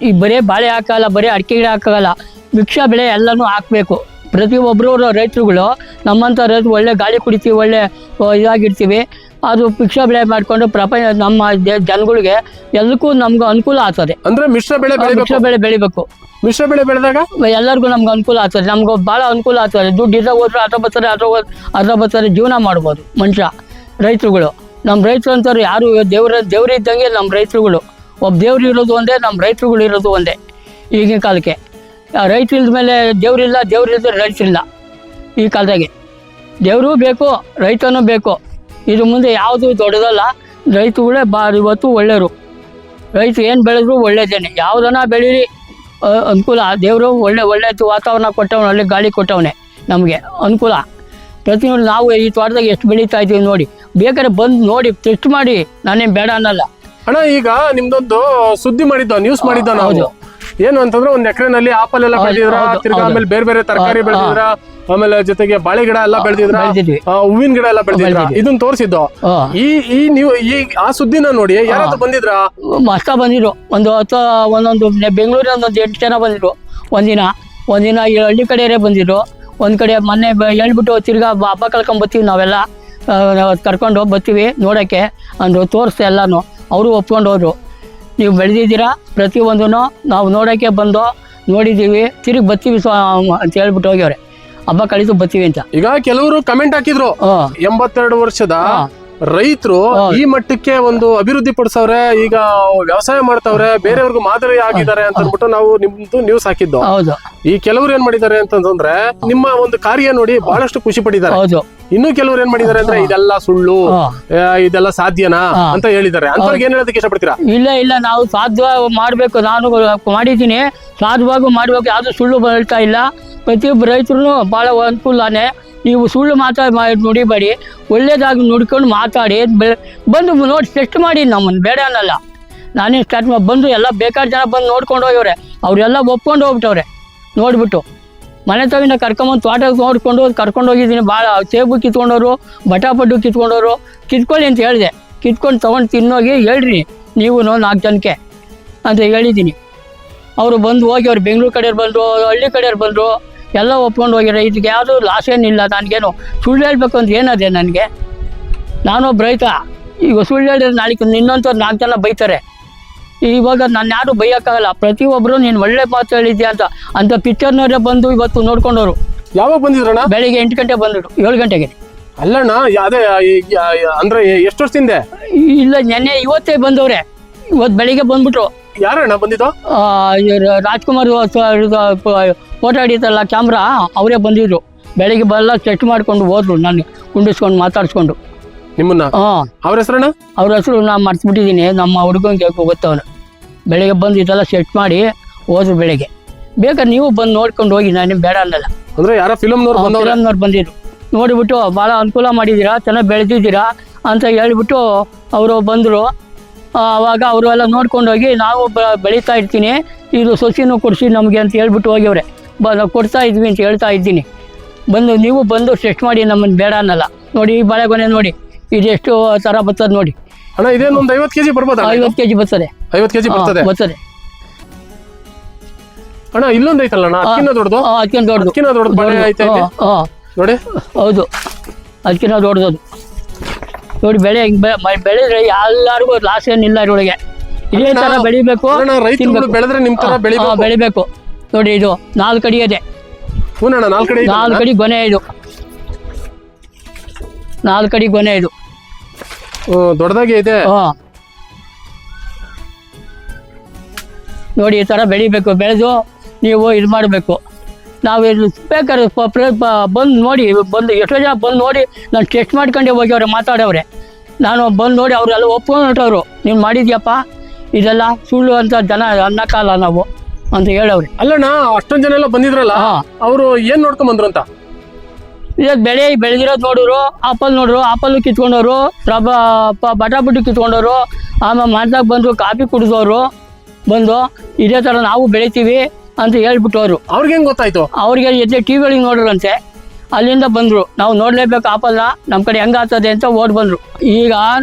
ಈ ಬರೀ ಬಾಳೆ ಹಾಕಲ್ಲ, ಬರೀ ಅಡಿಕೆ ಗಿಡ ಹಾಕಲ್ಲ, ಭಿಕ್ಷಾ ಬೆಳೆ ಎಲ್ಲನೂ ಹಾಕಬೇಕು. ಪ್ರತಿಯೊಬ್ಬರು ರೈತರುಗಳು ನಮ್ಮಂಥ ರೈತರು ಒಳ್ಳೆ ಗಾಳಿ ಕುಡಿತೀವಿ, ಒಳ್ಳೆ ಇದಾಗಿರ್ತೀವಿ. ಅದು ಭಿಕ್ಷಾ ಬೆಳೆ ಮಾಡಿಕೊಂಡು ನಮ್ಮ ಜನಗಳಿಗೆ ಎಲ್ಲಕ್ಕೂ ನಮ್ಗೆ ಅನುಕೂಲ ಆಗ್ತದೆ. ಅಂದ್ರೆ ಮಿಶ್ರ ಬೆಳೆ ಬೆಳಿಬೇಕು. ಮಿಶ್ರ ಬೆಳೆ ಬೆಳೆದಾಗ ಎಲ್ಲರಿಗೂ ನಮ್ಗೆ ಅನುಕೂಲ ಆಗ್ತದೆ, ನಮ್ಗೆ ಭಾಳ ಅನುಕೂಲ ಆಗ್ತದೆ. ದುಡ್ಡು ಇದ್ದಾಗ ಹೋದ್ರೆ ಅರ್ಧ ಬರ್ತಾರೆ ಜೀವನ ಮಾಡ್ಬೋದು ಮನುಷ್ಯ. ರೈತರುಗಳು ನಮ್ಮ ರೈತರು ಅಂತಾರೆ ಯಾರು ದೇವ್ರು ಇದ್ದಂಗೆ ನಮ್ಮ ರೈತರುಗಳು. ಒಬ್ಬ ದೇವ್ರು ಇರೋದು ಒಂದೇ, ನಮ್ಮ ರೈತರುಗಳು ಇರೋದು ಒಂದೇ. ಈಗಿನ ಕಾಲಕ್ಕೆ ರೈತರು ಇಲ್ದ ಮೇಲೆ ದೇವ್ರಿಲ್ಲ, ದೇವ್ರಿಲ್ಲದ್ರೆ ರೈತರಿಲ್ಲ. ಈ ಕಾಲದಾಗೆ ದೇವರು ಬೇಕು, ರೈತನೂ ಬೇಕು. ಇದು ಮುಂದೆ ಯಾವುದು ದೊಡ್ಡದಲ್ಲ. ರೈತರುಗಳೇ ಇವತ್ತು ಒಳ್ಳೆಯವರು. ರೈತ ಏನು ಬೆಳೆದ್ರು ಒಳ್ಳೇದೇನೆ. ಯಾವುದನ್ನ ಬೆಳೀರಿ ಅನುಕೂಲ. ದೇವರು ಒಳ್ಳೆ ವಾತಾವರಣ ಕೊಟ್ಟವನು, ಒಳ್ಳೆ ಗಾಳಿ ಕೊಟ್ಟವನೇ, ನಮಗೆ ಅನುಕೂಲ. ಪ್ರತಿಯೊಂದು ನಾವು ಈ ತೋಟದಾಗ ಎಷ್ಟು ಬೆಳೀತಾ ಇದ್ದೀವಿ ನೋಡಿ. ಬೇಕಾದ್ರೆ ಬಂದು ನೋಡಿ ಟೆಸ್ಟ್ ಮಾಡಿ, ನಾನೇನು ಬೇಡ ಅನ್ನಲ್ಲ. ಅಣ್ಣ ಈಗ ನಿಮ್ದೊಂದು ಸುದ್ದಿ ಮಾಡಿದ್ದ, ನ್ಯೂಸ್ ಮಾಡಿದ್ದ ನಾವು. ಏನು ಅಂತಂದ್ರೆ 1 ಎಕರೆನಲ್ಲಿ ಆಪಲ್ ಎಲ್ಲ ಬೆಳೆದಿದ್ರ, ತಿರ್ಗಾ ಆಮೇಲೆ ಬೇರೆ ತರಕಾರಿ ಬೆಳೆದಿದ್ರ, ಆಮೇಲೆ ಜೊತೆಗೆ ಬಾಳೆ ಗಿಡ ಎಲ್ಲ ಬೆಳೆದಿದ್ರ, ಹೂವಿನ ಗಿಡ ಎಲ್ಲ ಬೆಳೆದಿದ್ರ, ಇದನ್ನ ತೋರಿಸಿದ್ದು. ಈ ನೀವು ಆ ಸುದ್ದಿನ ನೋಡಿ ಯಾರಾದ್ರೂ ಬಂದಿದ್ರ? ಮಸ್ತ ಬಂದಿದ್ರು. ಒಂದೊಂದು ಬೆಂಗಳೂರಿನ 8 ಜನ ಬಂದಿದ್ರು. ಒಂದಿನ ಈ ಹಳ್ಳಿ ಕಡೆಯವರೇ ಬಂದಿದ್ರು. ಒಂದ್ ಕಡೆ ಮೊನ್ನೆ ಹೇಳ್ಬಿಟ್ಟು ತಿರ್ಗಾ ಹಬ್ಬ ಕಳ್ಕೊಂಡ್ ಬರ್ತೀವಿ ನಾವೆಲ್ಲ, ಕರ್ಕೊಂಡು ಬರ್ತೀವಿ ನೋಡೋಕ್ಕೆ ಅಂದರು. ತೋರಿಸ್ದೆ ಎಲ್ಲಾನು. ಅವರು ಒಪ್ಕೊಂಡು ಹೋದ್ರು. ನೀವು ಬೆಳೆದಿದ್ದೀರಾ, ಪ್ರತಿಯೊಂದೂ ನಾವು ನೋಡೋಕ್ಕೆ ಬಂದು ನೋಡಿದ್ದೀವಿ, ತಿರುಗಿ ಬರ್ತೀವಿ ಅಂತ ಹೇಳ್ಬಿಟ್ಟು ಹೋಗ್ಯವ್ರೆ. ಹಬ್ಬ ಕಳಿತು ಬರ್ತೀವಿ ಅಂತ. ಈಗ ಕೆಲವರು ಕಮೆಂಟ್ ಹಾಕಿದ್ರು, 82 ವರ್ಷದ ರೈತರು ಈ ಮಟ್ಟಕ್ಕೆ ಒಂದು ಅಭಿವೃದ್ಧಿ ಪಡಿಸವ್ರೆ, ಈಗ ವ್ಯವಸಾಯ ಮಾಡ್ತಾವ್ರೆ, ಬೇರೆಯವ್ರಿಗೂ ಮಾದರಿ ಆಗಿದ್ದಾರೆ ಅಂತ ಅಂದ್ಬಿಟ್ಟು ನಾವು ನಿಮ್ದು ನ್ಯೂಸ್ ಹಾಕಿದ್ದು. ಹೌದು. ಈ ಕೆಲವ್ರು ಏನ್ ಮಾಡಿದ್ದಾರೆ ಅಂತಂದ್ರೆ ನಿಮ್ಮ ಒಂದು ಕಾರ್ಯ ನೋಡಿ ಬಹಳಷ್ಟು ಖುಷಿ ಪಟ್ಟಿದ್ದಾರೆ. ಹೌದು. ಇನ್ನು ಕೆಲವ್ರು ಏನ್ ಮಾಡಿದ್ದಾರೆ ಅಂದ್ರೆ ಇದೆಲ್ಲ ಸುಳ್ಳು, ಇದೆಲ್ಲ ಸಾಧ್ಯನಾ ಅಂತ ಹೇಳಿದ್ದಾರೆ. ಅಂತವ್ರಿಗೆ ಏನ್ ಹೇಳೋದಕ್ಕೆ ಇಷ್ಟಪಡ್ತೀರಾ? ಇಲ್ಲ, ನಾವು ಸಾಧ್ಯ ಮಾಡ್ಬೇಕು. ನಾನು ಮಾಡಿದ್ದೀನಿ, ಸಾಧ್ಯವಾಗೂ ಮಾಡ್ಬೇಕು. ಯಾವ್ದು ಸುಳ್ಳು ಹೇಳ್ತಾ ಇಲ್ಲ. ಪ್ರತಿಯೊಬ್ಬ ರೈತರು ಬಹಳ ಅನುಕೂಲನೇ. ನೀವು ಸುಳ್ಳು ನುಡಿಬೇಡಿ, ಒಳ್ಳೇದಾಗಿ ನುಡ್ಕೊಂಡು ಮಾತಾಡಿ ಬಂದು ನೋಡಿ ಟೆಸ್ಟ್ ಮಾಡಿ. ನಮ್ಮನ್ನು ಬೇಡ ಅನ್ನಲ್ಲ. ನಾನೇ ಸ್ಟಾರ್ಟ್ ಬಂದು ಎಲ್ಲ ಬೇಕಾದ ಜನ ಬಂದು ನೋಡ್ಕೊಂಡು ಹೋಗ್ಯವ್ರೆ. ಅವರೆಲ್ಲ ಒಪ್ಕೊಂಡು ಹೋಗ್ಬಿಟ್ಟವ್ರೆ. ನೋಡ್ಬಿಟ್ಟು ಮನೆ ತಗೊಂಡ ಕರ್ಕೊಂಬಂದು ತೋಟಕ್ಕೆ ಕರ್ಕೊಂಡು ಹೋಗಿದ್ದೀನಿ. ಭಾಳ ಸೇಬು ಕಿತ್ಕೊಂಡವರು, ಬಟಾಪಡ್ಡು ಕಿತ್ಕೊಂಡವರು. ಕಿತ್ಕೊಳ್ಳಿ ಅಂತ ಹೇಳಿದೆ. ಕಿತ್ಕೊಂಡು ತೊಗೊಂಡು ತಿನ್ನೋಗಿ ಹೇಳ್ರಿ ನೀವು 4 ಜನಕ್ಕೆ ಅಂತ ಹೇಳಿದ್ದೀನಿ. ಅವರು ಬಂದು ಹೋಗ್ಯವ್ರು. ಬೆಂಗಳೂರು ಕಡೆಯವ್ರು ಬಂದರು, ಹಳ್ಳಿ ಕಡೆಯವ್ರು ಬಂದರು, ಎಲ್ಲ ಒಪ್ಕೊಂಡು ಹೋಗ್ಯಾರ. ಇದಕ್ಕೆ ಯಾವುದೂ ಲಾಸ್ ಏನಿಲ್ಲ. ನನಗೇನು ಸುಳ್ಳು ಹೇಳ್ಬೇಕು ಅಂತ ಏನದೆ ನನಗೆ? ನಾನೊಬ್ಬ ರೈತ. ಈಗ ಸುಳ್ಳು ಹೇಳಿದ್ರೆ ನಾಳೆಗೆ ಇನ್ನೊಂಥವ್ರು 4 ಜನ ಬೈತಾರೆ. ಇವಾಗ ನಾನು ಯಾರು ಬೈಯೋಕ್ಕಾಗಲ್ಲ. ಪ್ರತಿಯೊಬ್ಬರು ನೀನು ಒಳ್ಳೆ ಮಾತು ಹೇಳಿದ್ಯಾ ಅಂತ ಪಿಕ್ಚರ್ನವರೇ ಬಂದು ಇವತ್ತು ನೋಡ್ಕೊಂಡವರು. ಯಾವಾಗ ಬಂದಿದ್ರಣ್ಣ? ಬೆಳಿಗ್ಗೆ 8 ಗಂಟೆ ಬಂದ್ರು, 7 ಗಂಟೆಗೆ. ಅಲ್ಲಣ್ಣ, ಅದೇ ಅಂದ್ರೆ ಎಷ್ಟು ವರ್ಷದಿಂದ? ಇಲ್ಲ, ಇವತ್ತೇ ಬಂದವ್ರೆ. ಇವತ್ತು ಬೆಳಿಗ್ಗೆ ಬಂದ್ಬಿಟ್ರು. ಯಾರಣ್ಣ ಬಂದಿದ್ದು? ರಾಜ್ಕುಮಾರ್ ಫೋಟೋ ಹಿಡಿತಲ್ಲ ಕ್ಯಾಮ್ರಾ, ಅವರೇ ಬಂದಿದ್ರು. ಬೆಳಿಗ್ಗೆ ಎಲ್ಲ ಚೆಕ್ ಮಾಡ್ಕೊಂಡು ಹೋದ್ರು. ನಾನು ಕುಂಡಿಸ್ಕೊಂಡು ಮಾತಾಡ್ಸ್ಕೊಂಡು. ನಿಮ್ಮನ್ನ? ಅವ್ರ ಹೆಸರಣ್ಣ? ಅವ್ರ ಹೆಸರು ನಾನು ಮರ್ತ್ಬಿಟ್ಟಿದ್ದೀನಿ. ನಮ್ಮ ಹುಡುಗಂಗೆ ಗೊತ್ತವನು. ಬೆಳಿಗ್ಗೆ ಬಂದು ಇದೆಲ್ಲ ಸೆಟ್ ಮಾಡಿ ಹೋದ್ರು ಬೆಳಿಗ್ಗೆ. ಬೇಕಾದ್ರೆ ನೀವು ಬಂದು ನೋಡ್ಕೊಂಡು ಹೋಗಿ, ನಾನೇನು ಬೇಡ ಅನ್ನಲ್ಲ. ಅಂದ್ರೆ ಯಾರ ಫಿಲಮ್ನವ್ರು ಬಂದಿದ್ರು. ನೋಡಿಬಿಟ್ಟು ಭಾಳ ಅನುಕೂಲ ಮಾಡಿದ್ದೀರಾ, ಚೆನ್ನಾಗಿ ಬೆಳೆದಿದ್ದೀರಾ ಅಂತ ಹೇಳ್ಬಿಟ್ಟು ಅವರು ಬಂದರು. ಆವಾಗ ಅವರು ಎಲ್ಲ ನೋಡ್ಕೊಂಡು ಹೋಗಿ, ನಾವು ಬೆಳೀತಾ ಇರ್ತೀನಿ, ಇದು ಸೊಸಿನೂ ಕೊಡಿಸಿ ನಮಗೆ ಅಂತ ಹೇಳ್ಬಿಟ್ಟು ಹೋಗ್ಯವ್ರೆ. ಕೊಡ್ತಾ ಇದ್ವಿ ಅಂತ ಹೇಳ್ತಾ ಇದ್ದೀನಿ. ನೀವು ಬಂದು ಟೆಸ್ಟ್ ಮಾಡಿ, ನಮ್ಮನ್ನು ಬೇಡ ಅನ್ನಲ್ಲ. ನೋಡಿ ಈ ಬಾಳೆಗೊನೆ ನೋಡಿ, ಇದೆಷ್ಟು ಥರ ಬರ್ತದೆ ನೋಡಿ. ಅಣ್ಣ ಇದೇನೊಂದು 50 kg ಬರ್ಬೋದಾ? 50 kg ಬರ್ತದೆ. 50 kg ಬರ್ತದೆ. ಅಣ್ಣ ಇಲ್ಲೊಂದು ಐತಲ್ಲ ಅಣ್ಣ, ಅದಕ್ಕಿಂತ ದೊಡ್ಡದು? ಅದಕ್ಕಿಂತ ದೊಡ್ಡದು ಬಾಳೆ ಐತೆ ನೋಡಿ. ಹೌದು, ಅದಕ್ಕಿಂತ ದೊಡ್ಡದು ನೋಡಿ. ಬೆಳೆದ್ರೆ ಎಲ್ಲರಿಗೂ ಲಾಸ್ ಏನಿಲ್ಲ. ಇದ್ರೊಳಗೆ ಇದೇ ಥರ ಬೆಳಿಬೇಕು. ರೈತರು ಬೆಳೆದ್ರೆ ನಿಮ್ಮ ಥರ ಬೆಳಿಬೇಕು. ನೋಡಿ ಇದು 4 ಅಡಿ ಇದೆ. 4 ಅಡಿ ಗೊನೆ ಇದು. 4 ಅಡಿ ಗೊನೆ ಇದು. ದೊಡ್ಡದಾಗೆ ಇದೆ. ನೋಡಿ ಈ ಥರ ಬೆಳಿಬೇಕು. ಬೆಳೆದು ನೀವು ಇದು ಮಾಡಬೇಕು. ನಾವು ಇಲ್ಲಿ ಬೇಕಾದ್ರೆ ಬಂದು ನೋಡಿ, ಬಂದು ಎಷ್ಟೋ ಜನ ಬಂದು ನೋಡಿ ನಾನು ಟೆಸ್ಟ್ ಮಾಡ್ಕೊಂಡೆ ಹೋಗ್ಯವ್ರೆ, ಮಾತಾಡವ್ರೆ. ನಾನು ಬಂದು ನೋಡಿ ಅವರೆಲ್ಲ ಒಪ್ಕೊಂಡ್ಬಿಟ್ಟವ್ರು, ನೀನು ಮಾಡಿದ್ಯಪ್ಪ ಇದೆಲ್ಲ ಸುಳ್ಳು ಅಂತ ಜನ ಅನ್ನಕ್ಕಾಗಲ್ಲ ನಾವು ಅಂತ ಹೇಳವ್ರೆ. ಅಲ್ಲಣ್ಣ, ಅಷ್ಟೊಂದು ಜನ ಎಲ್ಲ ಬಂದಿದ್ರಲ್ಲ, ಅವರು ಏನ್ ನೋಡ್ಕೊಂಡ್ ಬಂದ್ರು ಅಂತ? ಇವತ್ತು ಬೆಳೆದಿರೋದು ನೋಡಿದ್ರು, ಆಪಲ್ ನೋಡ್ರು, ಆಪಲ್ ಕಿತ್ಕೊಂಡವ್ರು, ಬಟಾಬುಟ್ಟಿ ಕಿತ್ಕೊಂಡವ್ರು, ಆಮೇಲೆ ಮಾಡ್ದಾಗ ಬಂದರು, ಕಾಫಿ ಕುಡಿದವರು ಬಂದು ಇದೇ ಥರ ನಾವು ಬೆಳಿತೀವಿ ಅಂತ ಹೇಳ್ಬಿಟ್ಟವ್ರು. ಅವ್ರಿಗೆ ಹೆಂಗೆ ಗೊತ್ತಾಯ್ತು? ಅವ್ರಿಗೆ ಎದ್ದೆ ಟಿ ವಿಗಳಿಗೆ ನೋಡ್ರಂತೆ, ಅಲ್ಲಿಂದ ಬಂದರು. ನಾವು ನೋಡಲೇಬೇಕು ಆಪಲ್ನ, ನಮ್ಮ ಕಡೆ ಹೆಂಗಾಗ್ತದೆ ಅಂತ ಓಡ್ ಬಂದರು. ಈಗ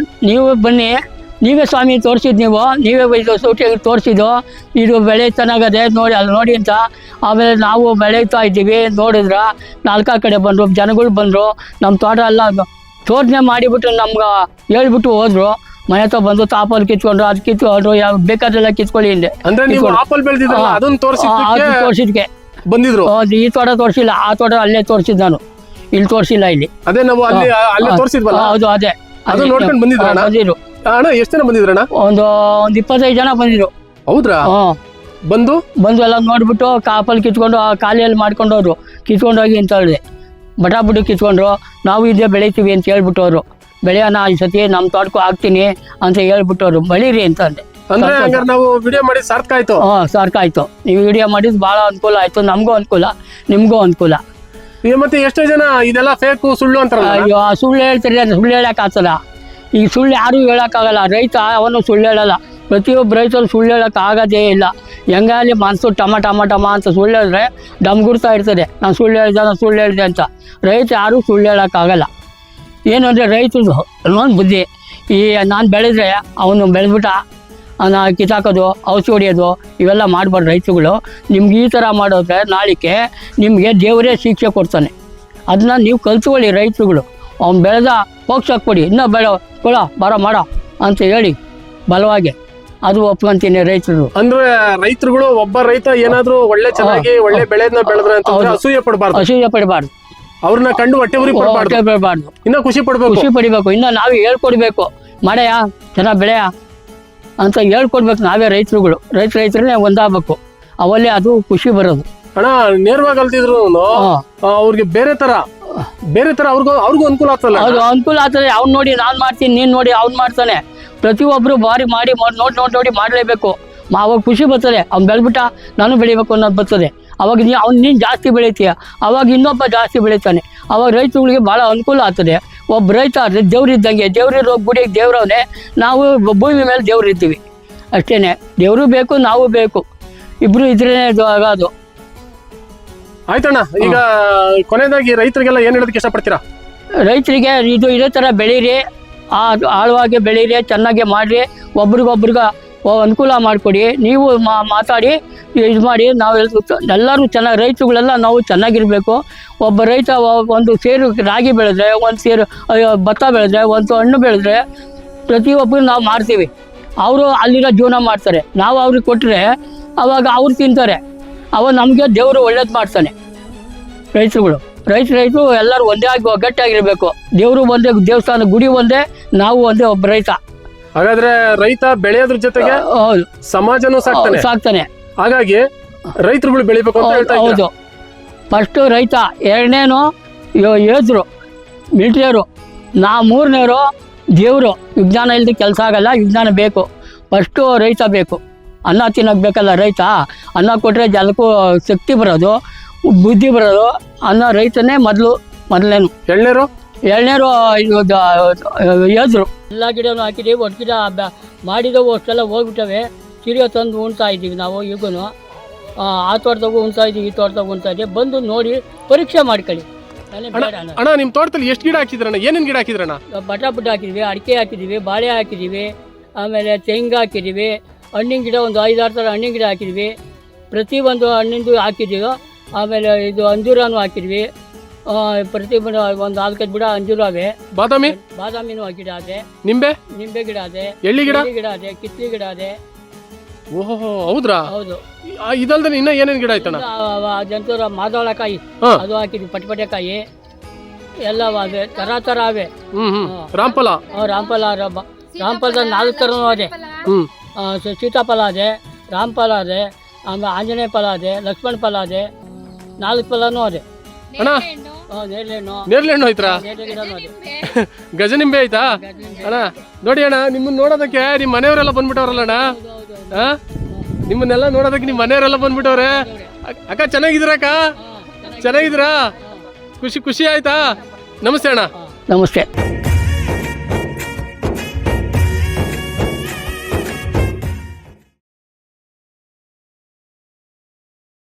ನೀವು ಬನ್ನಿ, ನೀವೇ ಸ್ವಾಮಿ ತೋರಿಸಿದ್ದು, ನೀವೇ ಇದು ಸೂಟಿಯಾಗಿ ತೋರಿಸಿದ್ದು, ಇದು ಬೆಳೆ ಚೆನ್ನಾಗದೆ ನೋಡಿ, ಅಲ್ಲಿ ನೋಡಿ ಅಂತ. ಆಮೇಲೆ ನಾವು ಬೆಳೀತಾ ಇದ್ದೀವಿ, ನೋಡಿದ್ರೆ ನಾಲ್ಕು ಕಡೆ ಬಂದರು, ಜನಗಳು ಬಂದರು, ನಮ್ಮ ತೋಟ ಎಲ್ಲ ಶೋಧನೆ ಮಾಡಿಬಿಟ್ಟು ನಮ್ಗೆ ಹೇಳ್ಬಿಟ್ಟು ಹೋದ್ರು. ಮನೆ ಹತ್ರ ಬಂದು ಆಪಲ್ ಕಿತ್ಕೊಂಡ್ರು, ಅದು ಕಿತ್ಕೊಂಡ್ರು, ಯಾವ ಬೇಕಾದ್ರೆಲ್ಲ ಕಿತ್ಕೊಳ್ಳಿ ಹಿಂದೆ. ಅಂದ್ರೆ ನೀವು ಆಪಲ್ ಬೆಳೆದಿದ್ರಲ್ಲ, ಅದನ್ನ ತೋರಿಸಿದ್ಕೆ ಬಂದಿದ್ರು. ಈ ತೋಟ ತೋರಿಸಿಲ್ಲ, ಆ ತೋಟ ಅಲ್ಲೇ ತೋರಿಸಿದ್ದು ನಾನು, ಇಲ್ಲಿ ತೋರಿಸಿಲ್ಲ ಇಲ್ಲಿ. ಅದೇ ನಾವು ಅಲ್ಲೇ ತೋರಿಸಿದ್ವಲ್ಲ. ಹೌದು, ಅದೇ ಅದನ್ನ ನೋಡ್ಕೊಂಡು ಬಂದಿದ್ರು. ಅಣ್ಣ ಎಷ್ಟು ಜನ ಬಂದಿದ್ರಣ್ಣ? ಒಂದು 25 ಜನ ಬಂದಿದ್ರು. ಹೌದ್ರಾ? ಬಂದು ಎಲ್ಲ ನೋಡ್ಬಿಟ್ಟು ಆಪಲ್ ಕಿತ್ಕೊಂಡು ಖಾಲಿಯಲ್ಲಿ ಮಾಡ್ಕೊಂಡವ್ರು, ಕಿತ್ಕೊಂಡೋಗಿ ಅಂತ ಹೇಳಿದೆ. ಬಟಾಬುಟ್ಟಿ ಕಿತ್ಕೊಂಡ್ರು, ನಾವು ಇದೇ ಬೆಳಿತೀವಿ ಅಂತ ಹೇಳ್ಬಿಟ್ಟವ್ರು. ಬೆಳೆಯೋಣ ಈ ಸತಿ ನಮ್ಮ ತೋಟಕ್ಕೂ ಹಾಕ್ತೀನಿ ಅಂತ ಹೇಳ್ಬಿಟ್ಟವ್ರು. ಬೆಳೀರಿ ಅಂತ ಅಂದೆ. ಅಂದ್ರೆ ನಾವು ವಿಡಿಯೋ ಮಾಡಿ ಸಾರ್ಥಕ ಆಯ್ತು. ಸಾರ್ಥಕ ಆಯ್ತು. ನೀವು ವಿಡಿಯೋ ಮಾಡಿದ್ ಭಾಳ ಅನುಕೂಲ ಆಯ್ತು, ನಮಗೂ ಅನುಕೂಲ, ನಿಮಗೂ ಅನುಕೂಲ. ಮತ್ತೆ ಎಷ್ಟೋ ಜನ ಇದೆಲ್ಲ ಫೇಕು ಸುಳ್ಳು ಅಂತಾರಲ್ಲ. ಅಯ್ಯೋ, ಸುಳ್ಳು ಹೇಳ್ತೀರಿ, ಅದು ಸುಳ್ಳು ಹೇಳಕ್ ಆಗ್ತದ? ಈಗ ಸುಳ್ಳು ಯಾರು ಹೇಳೋಕ್ಕಾಗಲ್ಲ. ರೈತ ಅವನು ಸುಳ್ಳು ಹೇಳಲ್ಲ. ಪ್ರತಿಯೊಬ್ಬ ರೈತರು ಸುಳ್ಳು ಹೇಳೋಕೆ ಆಗೋದೇ ಇಲ್ಲ. ಹೆಂಗಾಗಲಿ ಮನಸ್ಸು ಟಮ ಅಂತ ಸುಳ್ಳು ಹೇಳಿದ್ರೆ ಡಮ್ಗುಡ್ತಾ ಇರ್ತದೆ, ನಾನು ಸುಳ್ಳು ಹೇಳಿದೆ ಅಂತ. ರೈತ ಯಾರೂ ಸುಳ್ಳು ಹೇಳೋಕ್ಕಾಗಲ್ಲ. ಏನು ಅಂದರೆ ರೈತರದು ಅನ್ನೊಂದು ಬುದ್ಧಿ. ಈ ನಾನು ಬೆಳೆದ್ರೆ ಅವನು ಬೆಳೆದ್ಬಿಟ್ಟ, ಅವನ ಕಿತ್ತಾಕೋದು, ಔಷಧಿ ಹೊಡಿಯೋದು ಇವೆಲ್ಲ ಮಾಡಬಾರ್ದು ರೈತರುಗಳು. ನಿಮ್ಗೆ ಈ ಥರ ಮಾಡೋದ್ರೆ ನಾಳಿಕೆ ನಿಮಗೆ ದೇವರೇ ಶಿಕ್ಷೆ ಕೊಡ್ತಾನೆ. ಅದನ್ನ ನೀವು ಕಲ್ತ್ಕೊಳ್ಳಿ ರೈತರುಗಳು. ಅವ್ನು ಬೆಳೆದ ಹೋಗ್ಸಕ್ಕೆ ಕೊಡಿ, ಇನ್ನೂ ಕೊಡೋ ಮಾಡೋ ಅಂತ ಹೇಳಿ ಬಲವಾಗಿ, ಅದು ಒಪ್ಕೊಂತೀನಿ ರೈತರು. ಅಂದ್ರೆ ರೈತರುಗಳು ಒಬ್ಬ ರೈತ ಏನಾದ್ರೂ ಒಳ್ಳೆ ಚೆನ್ನಾಗಿ ಒಳ್ಳೆ ಬೆಳೆನ ಬೆಳೆದ್ರೆ ಅಂತ ಅಸೂಯೆ ಪಡಬಾರ್ದು. ಅವ್ರನ್ನ ಕಂಡು ಹೊಟ್ಟೆ ಬಿಡಬಾರ್ದು. ಇನ್ನ ಖುಷಿ ಪಡಿಬೇಕು. ಇನ್ನ ನಾವೇ ಹೇಳ್ಕೊಡ್ಬೇಕು, ಮಾಡಯ್ಯ ಚೆನ್ನಾಗಿ ಬೆಳೆಯ ಅಂತ ಹೇಳ್ಕೊಡ್ಬೇಕು ನಾವೇ ರೈತರುಗಳು. ರೈತರನ್ನೇ ಒಂದಾಗಬೇಕು, ಅವಲ್ಲೇ ಅದು ಖುಷಿ ಬರೋದು. ಅಣ್ಣ, ನೇರವಾಗಿ ಅಲ್ತಿದ್ರು ಅವ್ರಿಗೆ ಬೇರೆ ತರ ಅವ್ರಿಗೂ ಅನುಕೂಲ ಆಗ್ತಲ್ಲ. ಅದು ಅನುಕೂಲ ಆಗ್ತದೆ. ಅವ್ನು ನೋಡಿ ನಾನು ಮಾಡ್ತೀನಿ, ನೀನು ನೋಡಿ ಅವ್ನು ಮಾಡ್ತಾನೆ. ಪ್ರತಿಯೊಬ್ಬರು ಮಾಡಿ ನೋಡಿ ಮಾಡಲೇಬೇಕು. ಅವಾಗ ಖುಷಿ ಬರ್ತದೆ. ಅವ್ನು ಬೆಳೆದ್ಬಿಟ್ಟ, ನಾನು ಬೆಳಿಬೇಕು ಅನ್ನೋದು ಬರ್ತದೆ. ಅವಾಗ ನೀನು ಜಾಸ್ತಿ ಬೆಳಿತೀಯ, ಅವಾಗ ಇನ್ನೊಬ್ಬ ಜಾಸ್ತಿ ಬೆಳಿತಾನೆ. ಅವಾಗ ರೈತರುಗಳಿಗೆ ಭಾಳ ಅನುಕೂಲ ಆಗ್ತದೆ. ಒಬ್ಬ ರೈತ ದೇವ್ರಿದ್ದಂಗೆ, ದೇವ್ರಿರೋ ಗುಡಿಗೆ ದೇವ್ರವನೇ, ನಾವು ಭೂಮಿ ಮೇಲೆ ದೇವ್ರಿದ್ದೀವಿ ಅಷ್ಟೇ. ದೇವರು ಬೇಕು, ನಾವು ಬೇಕು, ಇಬ್ಬರು ಇದ್ರೇ ಆಗೋದು. ಆಯ್ತಣ್ಣ, ಈಗ ಕೊನೆಯದಾಗಿ ರೈತರಿಗೆಲ್ಲ ಏನು ಹೇಳೋದಕ್ಕೆ ಇಷ್ಟಪಡ್ತೀರಾ? ರೈತರಿಗೆ ಇದೇ ಥರ ಬೆಳೀರಿ, ಆಳವಾಗಿ ಬೆಳೀರಿ, ಚೆನ್ನಾಗಿ ಮಾಡಿರಿ, ಒಬ್ರಿಗೊಬ್ರಿಗೆ ಅನುಕೂಲ ಮಾಡಿಕೊಡಿ. ನೀವು ಮಾತಾಡಿ ಇದು ಮಾಡಿ, ನಾವು ಎಲ್ಲರೂ ಚೆನ್ನಾಗಿ, ರೈತರುಗಳೆಲ್ಲ ನಾವು ಚೆನ್ನಾಗಿರಬೇಕು. ಒಬ್ಬ ರೈತ ಒಂದು ಸೇರು ರಾಗಿ ಬೆಳೆದ್ರೆ, ಒಂದು ಸೇರು ಭತ್ತ ಬೆಳೆದ್ರೆ, ಒಂದು ಹಣ್ಣು ಬೆಳೆದ್ರೆ ಪ್ರತಿಯೊಬ್ಬರು ನಾವು ಮಾಡ್ತೀವಿ. ಅವರು ಅಲ್ಲಿರೋ ಜೀವನ ಮಾಡ್ತಾರೆ. ನಾವು ಅವ್ರಿಗೆ ಕೊಟ್ಟರೆ ಅವಾಗ ಅವ್ರು ತಿಂತಾರೆ. ಅವಾಗ ನಮಗೆ ದೇವರು ಒಳ್ಳೇದು ಮಾಡ್ತಾನೆ. ರೈತರುಗಳು ಎಲ್ಲರೂ ಒಂದೇ ಆಗಿ ಒಗ್ಗಟ್ಟಾಗಿರ್ಬೇಕು. ದೇವರು ಒಂದೇ, ದೇವಸ್ಥಾನ ಗುಡಿ ಒಂದೇ, ನಾವು ಒಂದೇ, ಒಬ್ಬ ರೈತ. ಹಾಗಾದ್ರೆ ರೈತ ಬೆಳೆಯೋದ್ರ ಜೊತೆಗೆ ಸಮಾಜನೂ ಸಾಕ್ತಾನೆ. ಹಾಗಾಗಿ ರೈತರುಗಳು ಬೆಳಿಬೇಕು ಅಂತ ಹೇಳ್ತಾ ಇದ್ದೀರಾ? ಹೌದು. ಫಸ್ಟು ರೈತ, ಎರಡನೇನು ಯೋಧರು, ಮಿಲಿಟರಿಯವರು, ಮೂರನೇವರು ದೇವರು. ವಿಜ್ಞಾನ ಇಲ್ಲದೆ ಕೆಲಸ ಆಗಲ್ಲ, ವಿಜ್ಞಾನ ಬೇಕು. ಫಸ್ಟು ರೈತ ಬೇಕು. ಅನ್ನ ತಿನ್ನೋಕೆ ಬೇಕಲ್ಲ ರೈತ. ಅನ್ನ ಕೊಟ್ಟರೆ ಜನಕ್ಕೂ ಶಕ್ತಿ ಬರೋದು, ಬುದ್ಧಿ ಬರೋದು. ಅನ್ನ ರೈತನೇ ಮೊದಲೇನು. ಎಳ್ನೇರು ಯೋಧರು. ಎಲ್ಲ ಗಿಡನೂ ಹಾಕಿದ್ದೀವಿ. ಒಟ್ಟು ಗಿಡ ಮಾಡಿದವು ಅಷ್ಟೆಲ್ಲ ಹೋಗ್ಬಿಟ್ಟವೆ. ಸಿರಿಯೋ ತಂದು ಉಣ್ತಾ ಇದ್ದೀವಿ ನಾವು ಈಗೂ. ಆ ತೋಟದಾಗೂ ಉಣ್ತಾ ಇದ್ದೀವಿ, ಈ ತೋಟದಾಗ ಉಣ್ತಾ ಇದ್ದೀವಿ. ಬಂದು ನೋಡಿ ಪರೀಕ್ಷೆ ಮಾಡ್ಕೊಳ್ಳಿ. ಅಣ್ಣ, ನಿಮ್ಮ ತೋಟದಲ್ಲಿ ಎಷ್ಟು ಗಿಡ ಹಾಕಿದ್ರಣ್ಣ? ಏನೇನು ಗಿಡ ಹಾಕಿದ್ರಣ್ಣ? ಬಟಾಬುಟ್ಟಿ ಹಾಕಿದ್ವಿ, ಅಡಿಕೆ ಹಾಕಿದ್ದೀವಿ, ಬಾಳೆ ಹಾಕಿದ್ದೀವಿ, ಆಮೇಲೆ ತೆಂಗು ಹಾಕಿದ್ದೀವಿ. ಹಣ್ಣಿನ ಗಿಡ ಒಂದು 5-6 ಥರ ಹಣ್ಣಿನ ಗಿಡ ಹಾಕಿದ್ವಿ. ಪ್ರತಿಯೊಂದು ಹಣ್ಣಿಂದು ಹಾಕಿದ್ದೀವಿ. ಆಮೇಲೆ ಇದು ಅಂಜೂರನೂ ಹಾಕಿದ್ವಿ. ಪ್ರತಿ ಒಂದು 4-5 ಗಿಡ ಅಂಜೂರ ಅವೆ. ಬಾದಾಮಿನೂ ಗಿಡ ಅದೆ. ನಿಂಬೆ ಗಿಡ ಅದೆ. ಎಳ್ಳಿ ಗಿಡ ಅದೆ. ಕಿತ್ಲಿ ಗಿಡ ಅದೆ. ಓಹೋ, ಹೌದ್ರಾ? ಹೌದು. ಇದಲ್ದೆ ಇನ್ನ ಏನೇನು ಗಿಡ ಆಯ್ತಣ್ಣ? ಜಂತೂರ ಮಾದಳಕಾಯಿ ಅದು ಹಾಕಿದ್ವಿ, ಪಟಪಟೆಕಾಯಿ. ಎಲ್ಲ ಅವೆ ಥರ ಅವೆ. ರಾಮಫಲ. ರಾಮಫಲ ರಾಮಫಲದ 4 ಥರನೂ ಅದೇ. ಸೀತಾಫಲ ಅದೇ, ರಾಮಫಲ ಅದೇ, ಆಮೇಲೆ ಆಂಜನೇಯ ಫಲ ಅದೇ, ಲಕ್ಷ್ಮಣ ಫಲ ಅದೇ, 4 ಫಲನೂ ಅದೇ. ಅಣ್ಣ ನೇರ್ಲೆಹಣ್ಣು ಐತ್ರಾ? ಗಜನಿಂಬೆ ಐತಾ ಅಣ್ಣ? ನೋಡಿ ಅಣ್ಣ, ನಿಮ್ಮನ್ನ ನೋಡೋದಕ್ಕೆ ನಿಮ್ಮ ಮನೆಯವರೆಲ್ಲ ಬಂದ್ಬಿಟ್ಟವ್ರಲ್ಲ ಅಣ್ಣ. ನಿಮ್ಮನ್ನೆಲ್ಲ ನೋಡೋದಕ್ಕೆ ನಿಮ್ಮ ಮನೆಯವರೆಲ್ಲ ಬಂದ್ಬಿಟ್ಟವ್ರೆ. ಅಕ್ಕ ಚೆನ್ನಾಗಿದ್ದೀರಾ? ಅಕ್ಕ ಚೆನ್ನಾಗಿದ್ದೀರಾ? ಖುಷಿ ಆಯ್ತಾ? ನಮಸ್ತೆ ಅಣ್ಣ. ನಮಸ್ತೆ.